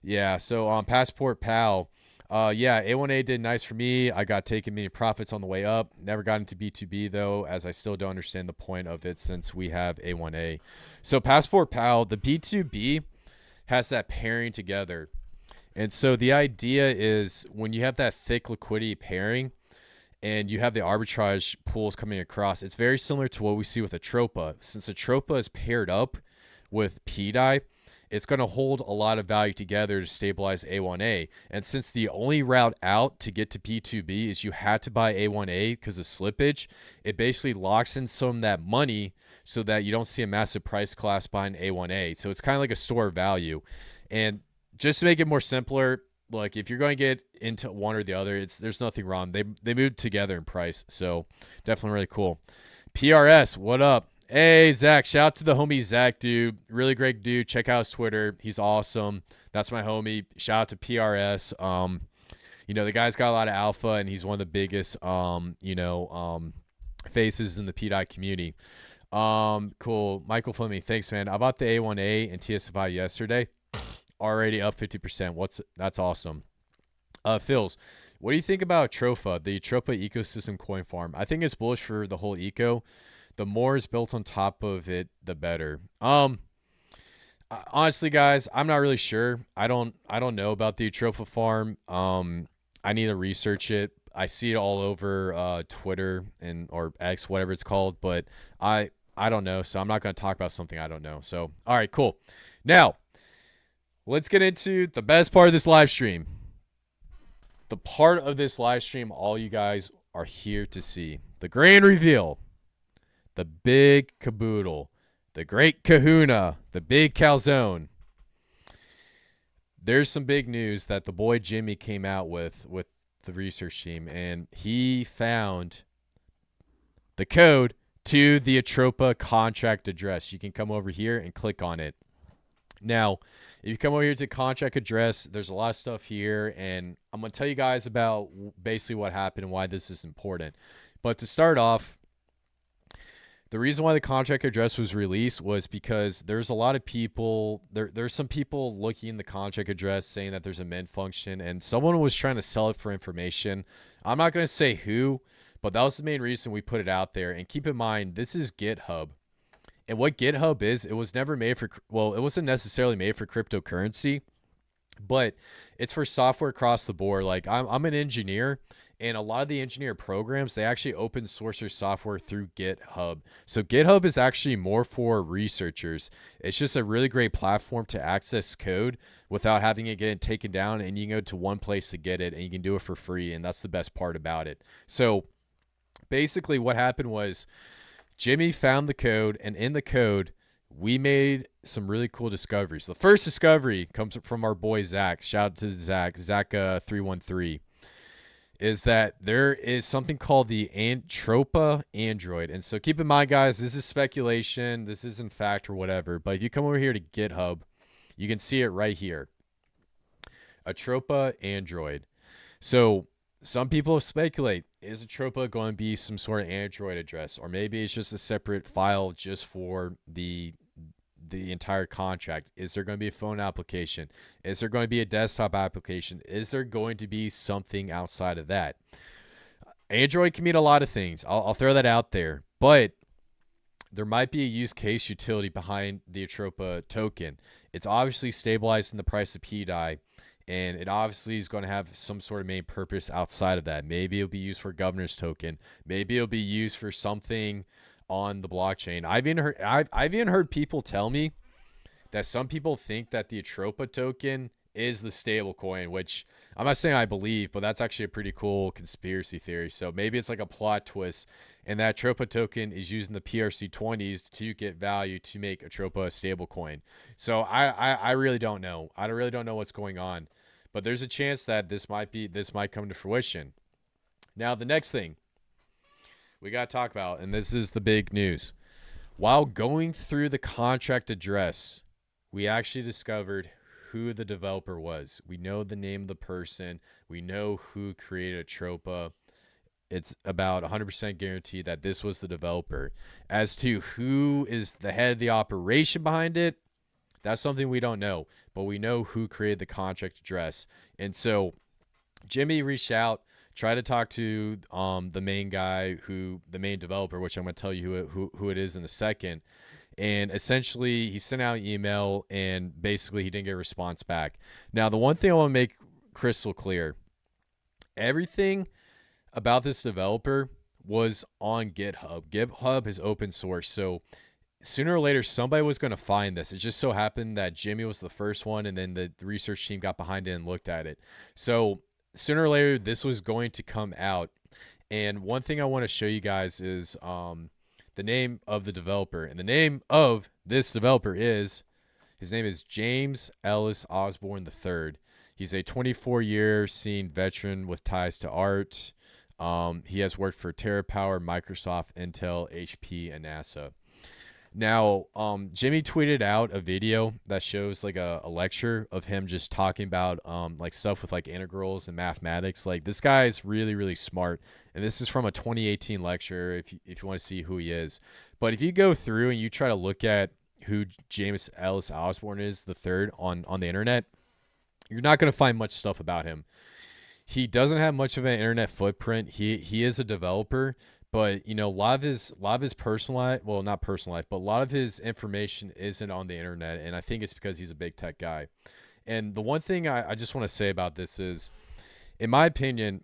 Yeah. So Passport Pal. Yeah, A1A did nice for me. I got taken many profits on the way up. Never got into B2B though, as I still don't understand the point of it since we have A1A. So Passport Pal, the B2B has that pairing together. And so the idea is when you have that thick liquidity pairing and you have the arbitrage pools coming across, it's very similar to what we see with Atropa. Since Atropa is paired up with pDAI, it's going to hold a lot of value together to stabilize A1A. And since the only route out to get to B2B is you had to buy A1A because of slippage, it basically locks in some of that money so that you don't see a massive price collapse behind A1A. So it's kind of like a store of value. And just to make it more simpler, like if you're going to get into one or the other, there's nothing wrong. They moved together in price. So definitely really cool. PRS, what up? Hey, Zach. Shout out to the homie Zach, dude. Really great dude. Check out his Twitter. He's awesome. That's my homie. Shout out to PRS. You know, the guy's got a lot of alpha, and he's one of the biggest, faces in the pDAI community. Cool. Michael Fleming, thanks, man. I bought the A1A and tsfi yesterday. Already up 50%. That's awesome. Phils, what do you think about Atropa, the Atropa ecosystem coin farm? I think it's bullish for the whole eco. The more is built on top of it, the better. Honestly, guys, I'm not really sure. I don't know about the Atropa farm. I need to research it. I see it all over Twitter or X, whatever it's called, but I don't know. So I'm not going to talk about something I don't know. So, all right, cool. Now, let's get into the best part of this live stream. The part of this live stream all you guys are here to see. The grand reveal. The big caboodle, the great kahuna, the big calzone. There's some big news that the boy Jimmy came out with the research team, and he found the code to the Atropa contract address. You can come over here and click on it. Now, if you come over here to contract address, there's a lot of stuff here, and I'm going to tell you guys about basically what happened and why this is important. But to start off, the reason why the contract address was released was because there's a lot of people, there's some people looking in the contract address saying that there's a mint function, and someone was trying to sell it for information. I'm not going to say who, but that was the main reason we put it out there. And keep in mind, this is GitHub. And what GitHub is, it was never made for, well, it wasn't necessarily made for cryptocurrency, but it's for software across the board. Like I'm an engineer, and a lot of the engineer programs, they actually open source their software through GitHub. So GitHub is actually more for researchers. It's just a really great platform to access code without having it get taken down, and you can go to one place to get it, and you can do it for free, and that's the best part about it. So basically what happened was Jimmy found the code, and in the code, we made some really cool discoveries. The first discovery comes from our boy Zach. Shout out to Zach 313, is that there is something called the Atropa Android. And so keep in mind, guys, this is speculation. This isn't fact or whatever. But if you come over here to GitHub, you can see it right here. Atropa Android. So some people speculate, is Atropa going to be some sort of Android address? Or maybe it's just a separate file just for the entire contract. Is there going to be a phone application? Is there going to be a desktop application? Is there going to be something outside of that? Android can mean a lot of things. I'll throw that out there. But there might be a use case utility behind the Atropa token. It's obviously stabilizing the price of pDAI. And it obviously is going to have some sort of main purpose outside of that. Maybe it'll be used for governor's token. Maybe it'll be used for something on the blockchain. I've even heard people tell me that some people think that the Atropa token is the stable coin, which I'm not saying I believe, but that's actually a pretty cool conspiracy theory. So maybe it's like a plot twist, and that Atropa token is using the PRC20s to get value to make Atropa a stable coin. So I really don't know. I really don't know what's going on. But there's a chance that this might come to fruition. Now, the next thing we got to talk about, and this is the big news. While going through the contract address, we actually discovered who the developer was. We know the name of the person. We know who created Atropa. It's about 100% guaranteed that this was the developer. As to who is the head of the operation behind it, that's something we don't know, but we know who created the contract address. And so Jimmy reached out, tried to talk to the main guy, the main developer, which I'm going to tell you who it is in a second. And essentially, he sent out an email, and basically he didn't get a response back. Now, the one thing I want to make crystal clear, everything about this developer was on GitHub. GitHub is open source, so sooner or later, somebody was going to find this. It just so happened that Jimmy was the first one, and then the research team got behind it and looked at it. So sooner or later, this was going to come out. And one thing I want to show you guys is the name of the developer. And the name of this developer his name is James Ellis Osborne III. He's a 24-year scene veteran with ties to art. He has worked for TerraPower, Microsoft, Intel, HP, and NASA. Now, Jimmy tweeted out a video that shows like a lecture of him just talking about like stuff with like integrals and mathematics. Like, this guy is really, really smart. And this is from a 2018 lecture if you want to see who he is. But if you go through and you try to look at who James Ellis Osborne is, the third on the internet, you're not going to find much stuff about him. He doesn't have much of an internet footprint. He is a developer. But, you know, a lot of his personal life, well, not personal life, but a lot of his information isn't on the internet. And I think it's because he's a big tech guy. And the one thing I just want to say about this is, in my opinion,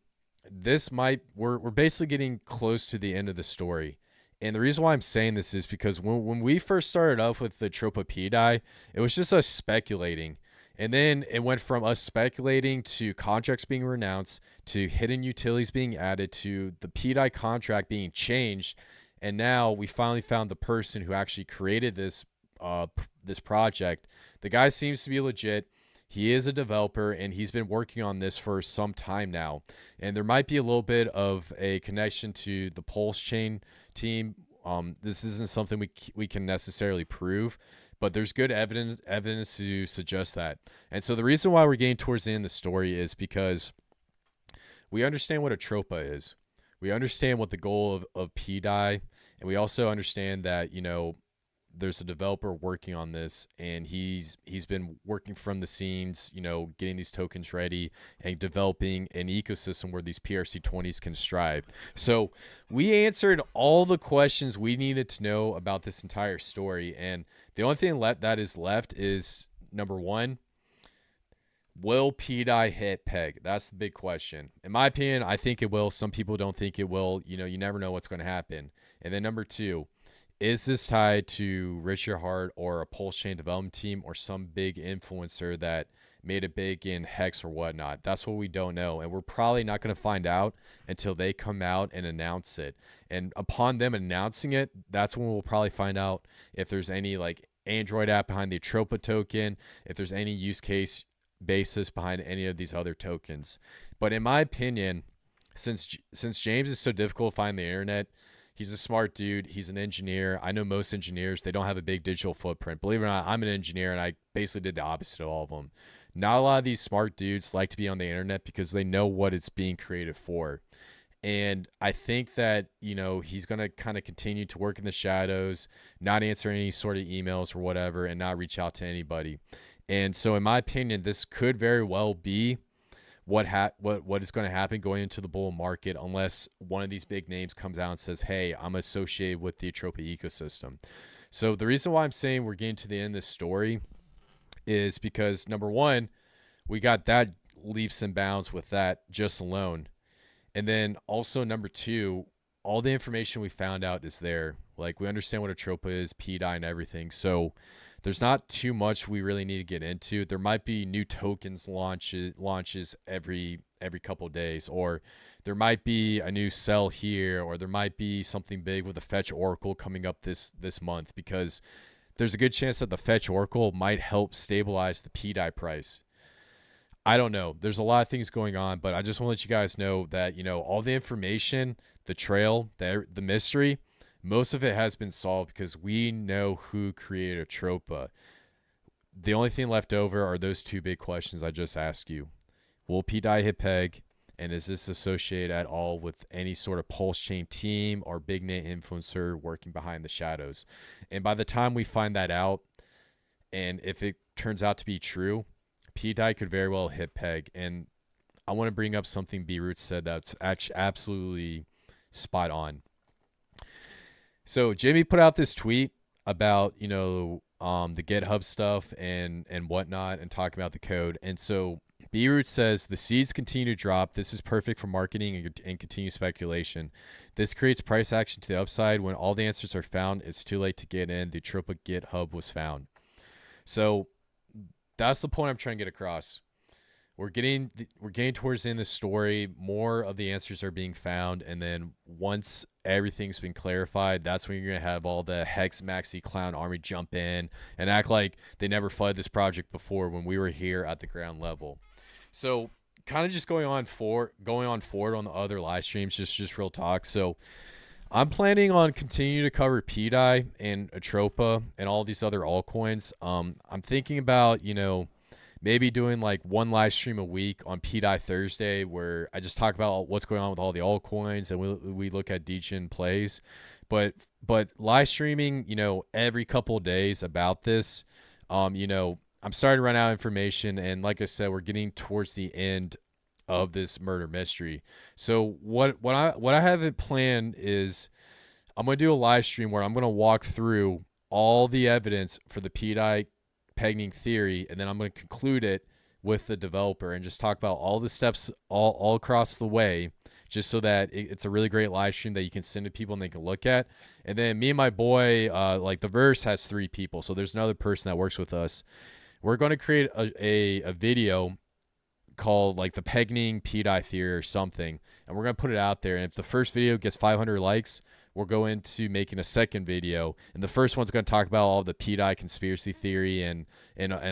we're basically getting close to the end of the story. And the reason why I'm saying this is because when we first started off with the Atropa pDAI, it was just us speculating. And then it went from us speculating to contracts being renounced, to hidden utilities being added, to the pDAI contract being changed. And now we finally found the person who actually created this project. The guy seems to be legit. He is a developer, and he's been working on this for some time now. And there might be a little bit of a connection to the Pulsechain team. This isn't something we can necessarily prove, but there's good evidence to suggest that. And so the reason why we're getting towards the end of the story is because we understand what Atropa is. We understand what the goal of pDAI, and we also understand that, you know, there's a developer working on this, and he's been working from the scenes, you know, getting these tokens ready and developing an ecosystem where these PRC20s can strive. So we answered all the questions we needed to know about this entire story, and the only thing that is left is, number one, Will pDAI hit peg? That's the big question. In my opinion, I think it will. Some people don't think it will. You never know what's going to happen. And then number two, is this tied to Richard Heart or a Pulsechain development team or some big influencer that made it big in Hex or whatnot? That's what we don't know. And we're probably not going to find out until they come out and announce it. And upon them announcing it, that's when we'll probably find out if there's any like Android app behind the Atropa token, if there's any use case basis behind any of these other tokens. But in my opinion, since James is so difficult to find the internet, he's a smart dude. He's an engineer. I know most engineers, they don't have a big digital footprint. Believe it or not, I'm an engineer, and I basically did the opposite of all of them. Not a lot of these smart dudes like to be on the internet because they know what it's being created for. And I think that, he's going to kind of continue to work in the shadows, not answer any sort of emails or whatever, and not reach out to anybody. And so in my opinion, this could very well be what is going to happen going into the bull market, unless one of these big names comes out and says, hey, I'm associated with the Atropa ecosystem. So the reason why I'm saying we're getting to the end of this story is because, number one, we got that leaps and bounds with that just alone. And then also number two, all the information we found out is there. Like, we understand what Atropa is, pDAI and everything. So there's not too much we really need to get into. There might be new tokens launches every couple of days, or there might be a new sell here, or there might be something big with the Fetch Oracle coming up this month, because there's a good chance that the Fetch Oracle might help stabilize the pDAI price. I don't know. There's a lot of things going on, but I just want to let you guys know that, all the information, the trail, the mystery, most of it has been solved because we know who created Atropa. The only thing left over are those two big questions I just asked you. Will pDAI hit peg? And is this associated at all with any sort of Pulsechain team or big name influencer working behind the shadows? And by the time we find that out, and if it turns out to be true, pDAI could very well hit peg. And I want to bring up something B-Roots said that's actually absolutely spot on. So Jimmy put out this tweet about, the GitHub stuff and whatnot, and talking about the code. And so B-Root says, the seeds continue to drop. This is perfect for marketing and continued speculation. This creates price action to the upside. When all the answers are found, it's too late to get in. The Atropa GitHub was found. So that's the point I'm trying to get across. We're getting towards the end of the story. More of the answers are being found, and then once everything's been clarified, that's when you're gonna have all the Hex Maxi Clown army jump in and act like they never flooded this project before when we were here at the ground level. So kind of just going on forward on the other live streams, just real talk. So I'm planning on continuing to cover pDAI and Atropa and all these other altcoins. I'm thinking about, maybe doing like one live stream a week on pDAI Thursday, where I just talk about what's going on with all the altcoins and we look at degen plays. But live streaming, every couple of days about this, I'm starting to run out of information. And like I said, we're getting towards the end of this murder mystery. So what I have it planned is I'm going to do a live stream where I'm going to walk through all the evidence for the pDAI pegging theory, and then I'm going to conclude it with the developer and just talk about all the steps all across the way, just so that it's a really great live stream that you can send to people and they can look at. And then me and my boy, like the verse has 3 people, so there's another person that works with us. We're going to create a video called like the pegging pDAI theory or something, and we're going to put it out there. And if the first video gets 500 likes, we'll go into making a second video, and the first one's going to talk about all the pDAI conspiracy theory and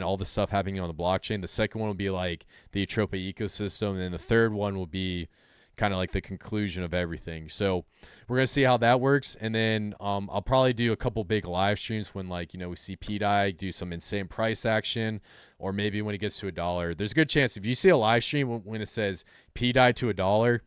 all the stuff happening on the blockchain. The second one will be like the Atropa ecosystem, and then the third one will be kind of like the conclusion of everything. So we're going to see how that works, and then I'll probably do a couple big live streams when we see pDAI do some insane price action, or maybe when it gets to $1. There's a good chance if you see a live stream when it says pDAI to $1,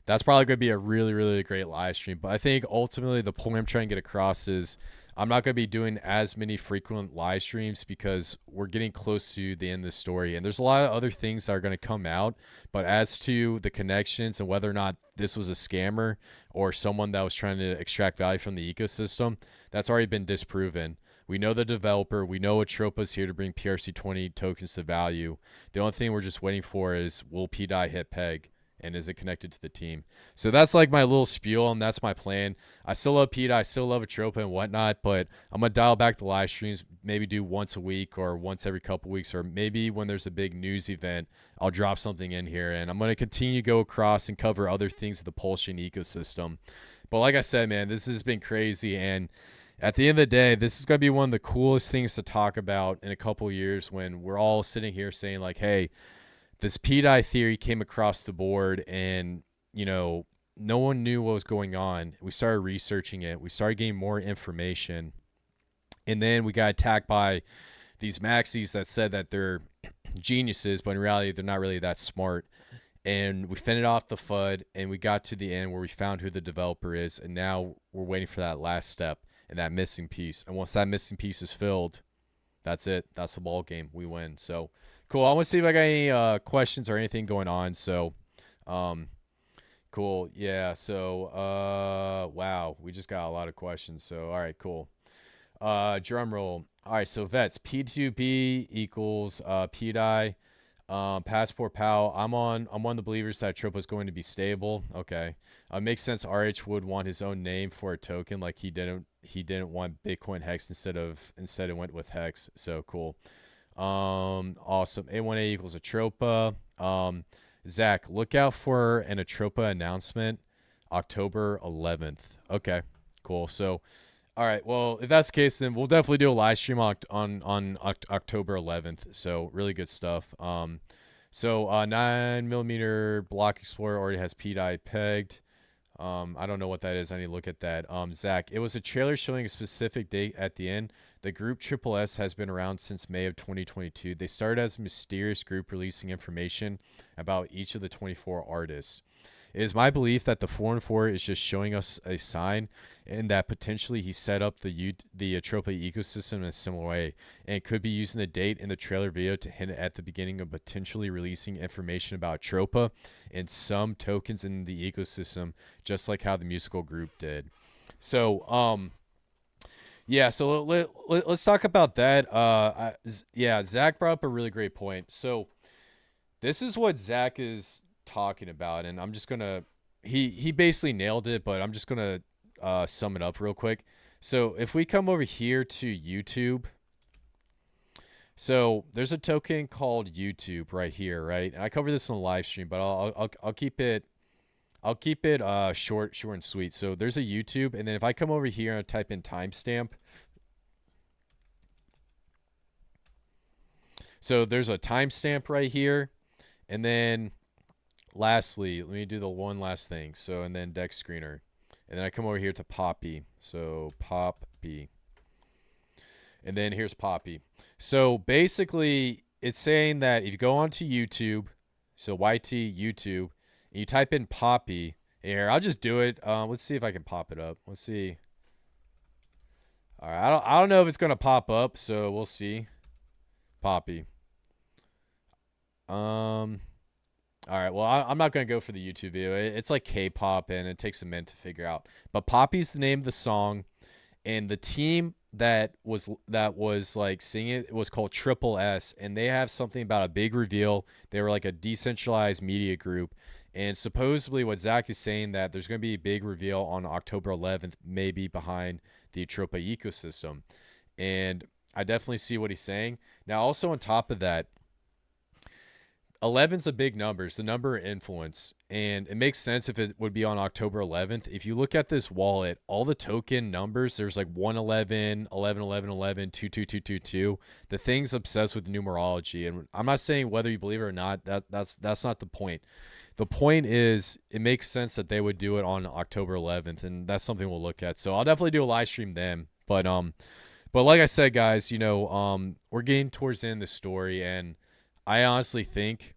that's probably going to be a really, really great live stream. But I think ultimately the point I'm trying to get across is I'm not going to be doing as many frequent live streams because we're getting close to the end of the story. And there's a lot of other things that are going to come out. But as to the connections and whether or not this was a scammer or someone that was trying to extract value from the ecosystem, that's already been disproven. We know the developer. We know Atropa's here to bring PRC20 tokens to value. The only thing we're just waiting for is, will pDAI hit peg? And is it connected to the team? So that's like my little spiel, and that's my plan. I still love pDAI, I still love Atropa and whatnot, but I'm going to dial back the live streams, maybe do once a week or once every couple weeks, or maybe when there's a big news event, I'll drop something in here. And I'm going to continue to go across and cover other things of the Pulsechain ecosystem. But like I said, man, this has been crazy. And at the end of the day, this is going to be one of the coolest things to talk about in a couple years when we're all sitting here saying like, hey, this pDAI theory came across the board and, no one knew what was going on. We started researching it. We started getting more information. And then we got attacked by these maxis that said that they're geniuses, but in reality, they're not really that smart. And we fended off the FUD, and we got to the end where we found who the developer is. And now we're waiting for that last step and that missing piece. And once that missing piece is filled, that's it. That's the ball game. We win. So cool. I want to see if I got any questions or anything going on. So, cool. Yeah. So, wow, we just got a lot of questions. So, all right, cool. Drum roll. All right. So vets, P2B equals pDAI. Passport PAL. I'm one of the believers that Atropa is going to be stable. Okay. Makes sense. RH would want his own name for a token, like he didn't want Bitcoin Hex instead it went with Hex. So cool. Awesome. A1A equals Atropa. Zach, look out for an Atropa announcement October 11th. Okay, cool. So, all right. Well, if that's the case, then we'll definitely do a live stream on October 11th. So really good stuff. 9mm Block Explorer already has pDAI pegged. I don't know what that is. I need to look at that. Zach, it was a trailer showing a specific date at the end. The group S has been around since May of 2022. They started as a mysterious group releasing information about each of the 24 artists. It is my belief that the 4-4 is just showing us a sign and that potentially he set up the Atropa ecosystem in a similar way and could be using the date in the trailer video to hint at the beginning of potentially releasing information about Atropa and some tokens in the ecosystem, just like how the musical group did. So, yeah, so let's talk about that. Yeah, Zach brought up a really great point. So this is what Zach is talking about, and I'm just gonna he basically nailed it, but I'm just gonna sum it up real quick. So if we come over here to YouTube, so there's a token called YouTube right here, right? And I cover this on a live stream, but I'll keep it short and sweet. So there's a YouTube, and then if I come over here and I type in timestamp, so there's a timestamp right here, and then lastly, let me do the one last thing. So, and then deck screener, and then I come over here to Poppy. So Poppy, and then here's Poppy. So basically, it's saying that if you go onto YouTube, so YT YouTube, and you type in Poppy here, I'll just do it. Let's see if I can pop it up. Let's see. All right, I don't know if it's gonna pop up, so we'll see. Poppy. All right, well, I'm not going to go for the YouTube video. It's like K-pop, and it takes a minute to figure out. But Poppy's the name of the song, and the team that was like singing it was called S, and they have something about a big reveal. They were like a decentralized media group, and supposedly what Zach is saying that there's going to be a big reveal on October 11th, maybe behind the Atropa ecosystem. And I definitely see what he's saying. Now, also on top of that, 11's a big number. It's the number of influence, and it makes sense if it would be on October 11th. If you look at this wallet, all the token numbers, there's like 111, 11, 11, 11, 22222. The thing's obsessed with numerology, and I'm not saying whether you believe it or not. That's not the point. The point is, it makes sense that they would do it on October 11th, and that's something we'll look at. So I'll definitely do a live stream then. But like I said, guys, we're getting towards the end of the story, and I honestly think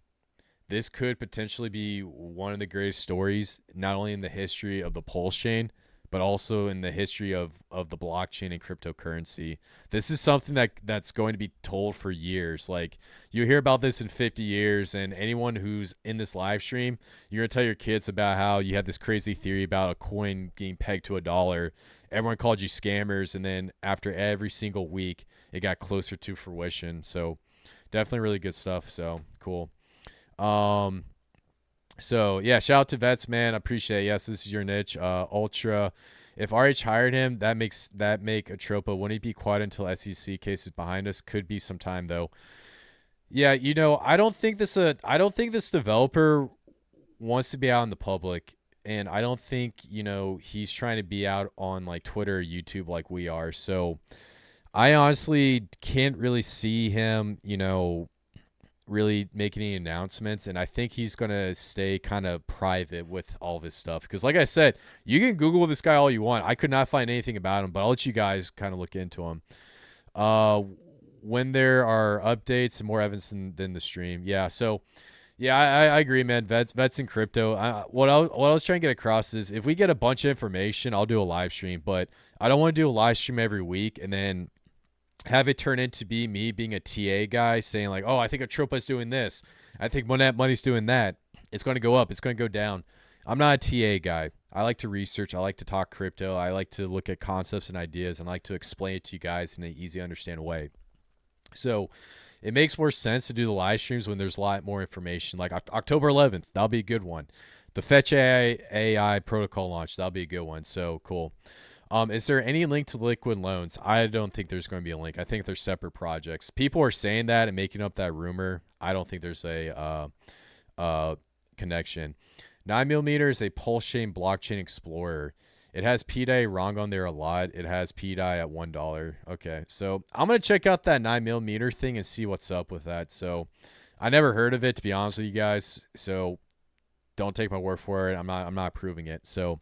this could potentially be one of the greatest stories, not only in the history of the Pulsechain, but also in the history of the blockchain and cryptocurrency. This is something that's going to be told for years. Like, you hear about this in 50 years, and anyone who's in this live stream, you're going to tell your kids about how you had this crazy theory about a coin being pegged to $1. Everyone called you scammers, and then after every single week, it got closer to fruition. So definitely really good stuff. So cool. So yeah, shout out to Vets, man. I appreciate it. Yes, this is your niche. Ultra. If RH hired him, that make Atropa. Wouldn't he be quiet until SEC cases behind us? Could be some time though. Yeah, I don't think this developer wants to be out in the public, and I don't think he's trying to be out on like Twitter or YouTube like we are. So I honestly can't really see him, really making any announcements, and I think he's going to stay kind of private with all of his stuff, because like I said, you can Google this guy all you want. I could not find anything about him, but I'll let you guys kind of look into him when there are updates and more evidence than the stream. Yeah, so yeah, I agree, man. Vets in crypto. What I was trying to get across is, if we get a bunch of information, I'll do a live stream, but I don't want to do a live stream every week and then have it turn into me being a TA guy saying like, oh, I think Atropa's doing this. I think money's doing that. It's going to go up. It's going to go down. I'm not a TA guy. I like to research. I like to talk crypto. I like to look at concepts and ideas, and I like to explain it to you guys in an easy to understand way. So it makes more sense to do the live streams when there's a lot more information. Like October 11th, that'll be a good one. The Fetch AI protocol launch, that'll be a good one. So cool. Is there any link to liquid loans? I don't think there's going to be a link. I think they're separate projects. People are saying that and making up that rumor. I don't think there's a connection. 9mm is a Pulsechain blockchain explorer. It has pDAI wrong on there a lot. It has pDAI at $1. Okay, so I'm going to check out that 9mm thing and see what's up with that. So I never heard of it, to be honest with you guys. So don't take my word for it. I'm not proving it. So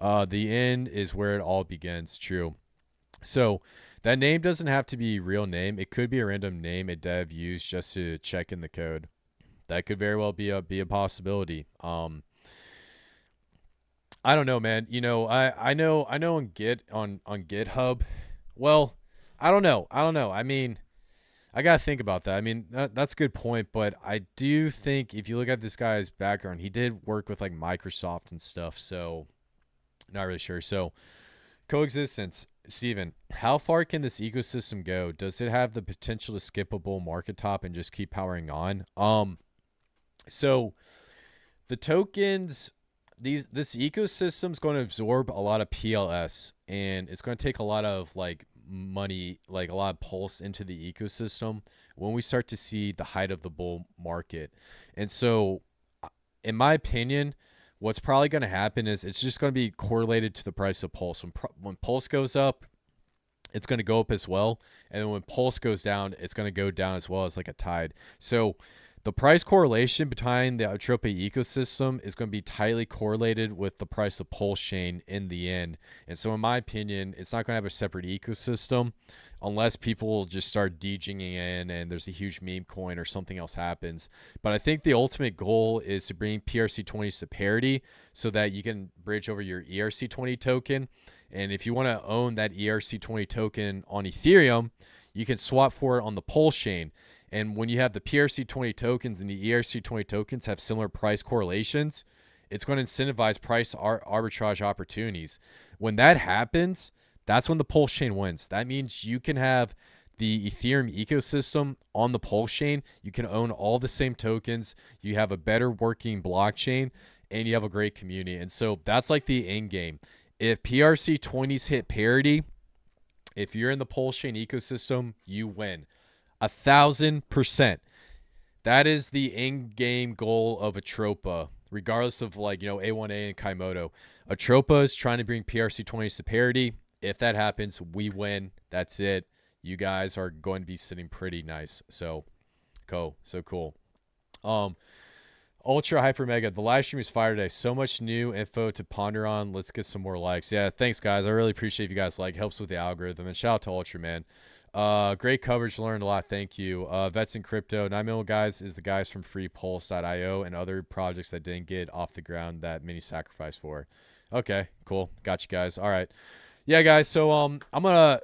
the end is where it all begins. True. So that name doesn't have to be a real name. It could be a random name a dev used just to check in the code. That could very well be a possibility. I don't know, man. I know on GitHub. Well, I don't know. I mean, I gotta think about that. I mean, that's a good point, but I do think if you look at this guy's background, he did work with like Microsoft and stuff. So not really sure. So coexistence, Steven, how far can this ecosystem go? Does it have the potential to skippable market top and just keep powering on? So the tokens, this ecosystem is going to absorb a lot of PLS, and it's going to take a lot of like money, like a lot of pulse into the ecosystem when we start to see the height of the bull market. And so in my opinion, what's probably going to happen is it's just going to be correlated to the price of Pulse. When Pulse goes up, it's going to go up as well. And then when Pulse goes down, it's going to go down as well, as like a tide. So the price correlation between the Atropa ecosystem is going to be tightly correlated with the price of Pulsechain in the end. And so in my opinion, it's not going to have a separate ecosystem unless people just start DJing in and there's a huge meme coin or something else happens. But I think the ultimate goal is to bring PRC20s to parity so that you can bridge over your ERC20 token. And if you want to own that ERC20 token on Ethereum, you can swap for it on the Pulsechain. And when you have the PRC20 tokens and the ERC20 tokens have similar price correlations, it's going to incentivize price arbitrage opportunities. When that happens, that's when the Pulsechain wins. That means you can have the Ethereum ecosystem on the Pulsechain. You can own all the same tokens. You have a better working blockchain, and you have a great community. And so that's like the end game. If PRC20s hit parity, if you're in the Pulsechain ecosystem, you win. 1,000%. That is the end game goal of Atropa, regardless of like, A1A and Kaimoto. Atropa is trying to bring PRC20s to parity. If that happens, we win. That's it. You guys are going to be sitting pretty nice. So cool. Ultra Hyper Mega. The live stream is fire today. So much new info to ponder on. Let's get some more likes. Yeah, thanks guys. I really appreciate you guys like. Helps with the algorithm. And shout out to Ultra, man. Great coverage. Learned a lot. Thank you. Vets in Crypto. 9 mil guys is the guys from freepulse.io and other projects that didn't get off the ground that many sacrificed for. Okay, cool. Got you guys. All right. Yeah, guys. So I'm gonna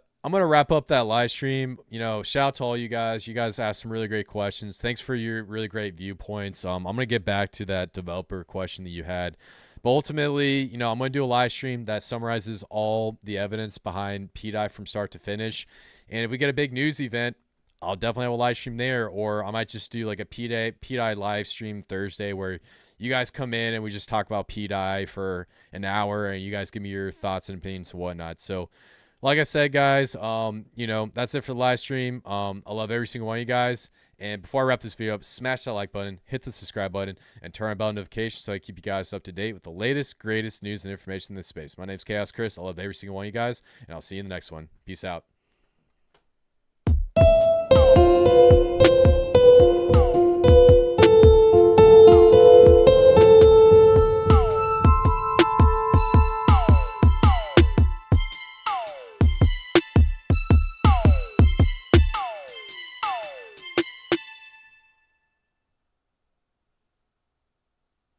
wrap up that live stream. Shout out to all you guys. You guys asked some really great questions. Thanks for your really great viewpoints. I'm gonna get back to that developer question that you had. But ultimately, I'm gonna do a live stream that summarizes all the evidence behind pDAI from start to finish. And if we get a big news event, I'll definitely have a live stream there, or I might just do like a pDAI live stream Thursday where you guys come in and we just talk about pDAI for an hour and you guys give me your thoughts and opinions and whatnot. So like I said, guys, that's it for the live stream. I love every single one of you guys. And before I wrap this video up, smash that like button, hit the subscribe button, and turn on bell notifications so I keep you guys up to date with the latest, greatest news and information in this space. My name's Khaos Kris. I love every single one of you guys, and I'll see you in the next one. Peace out.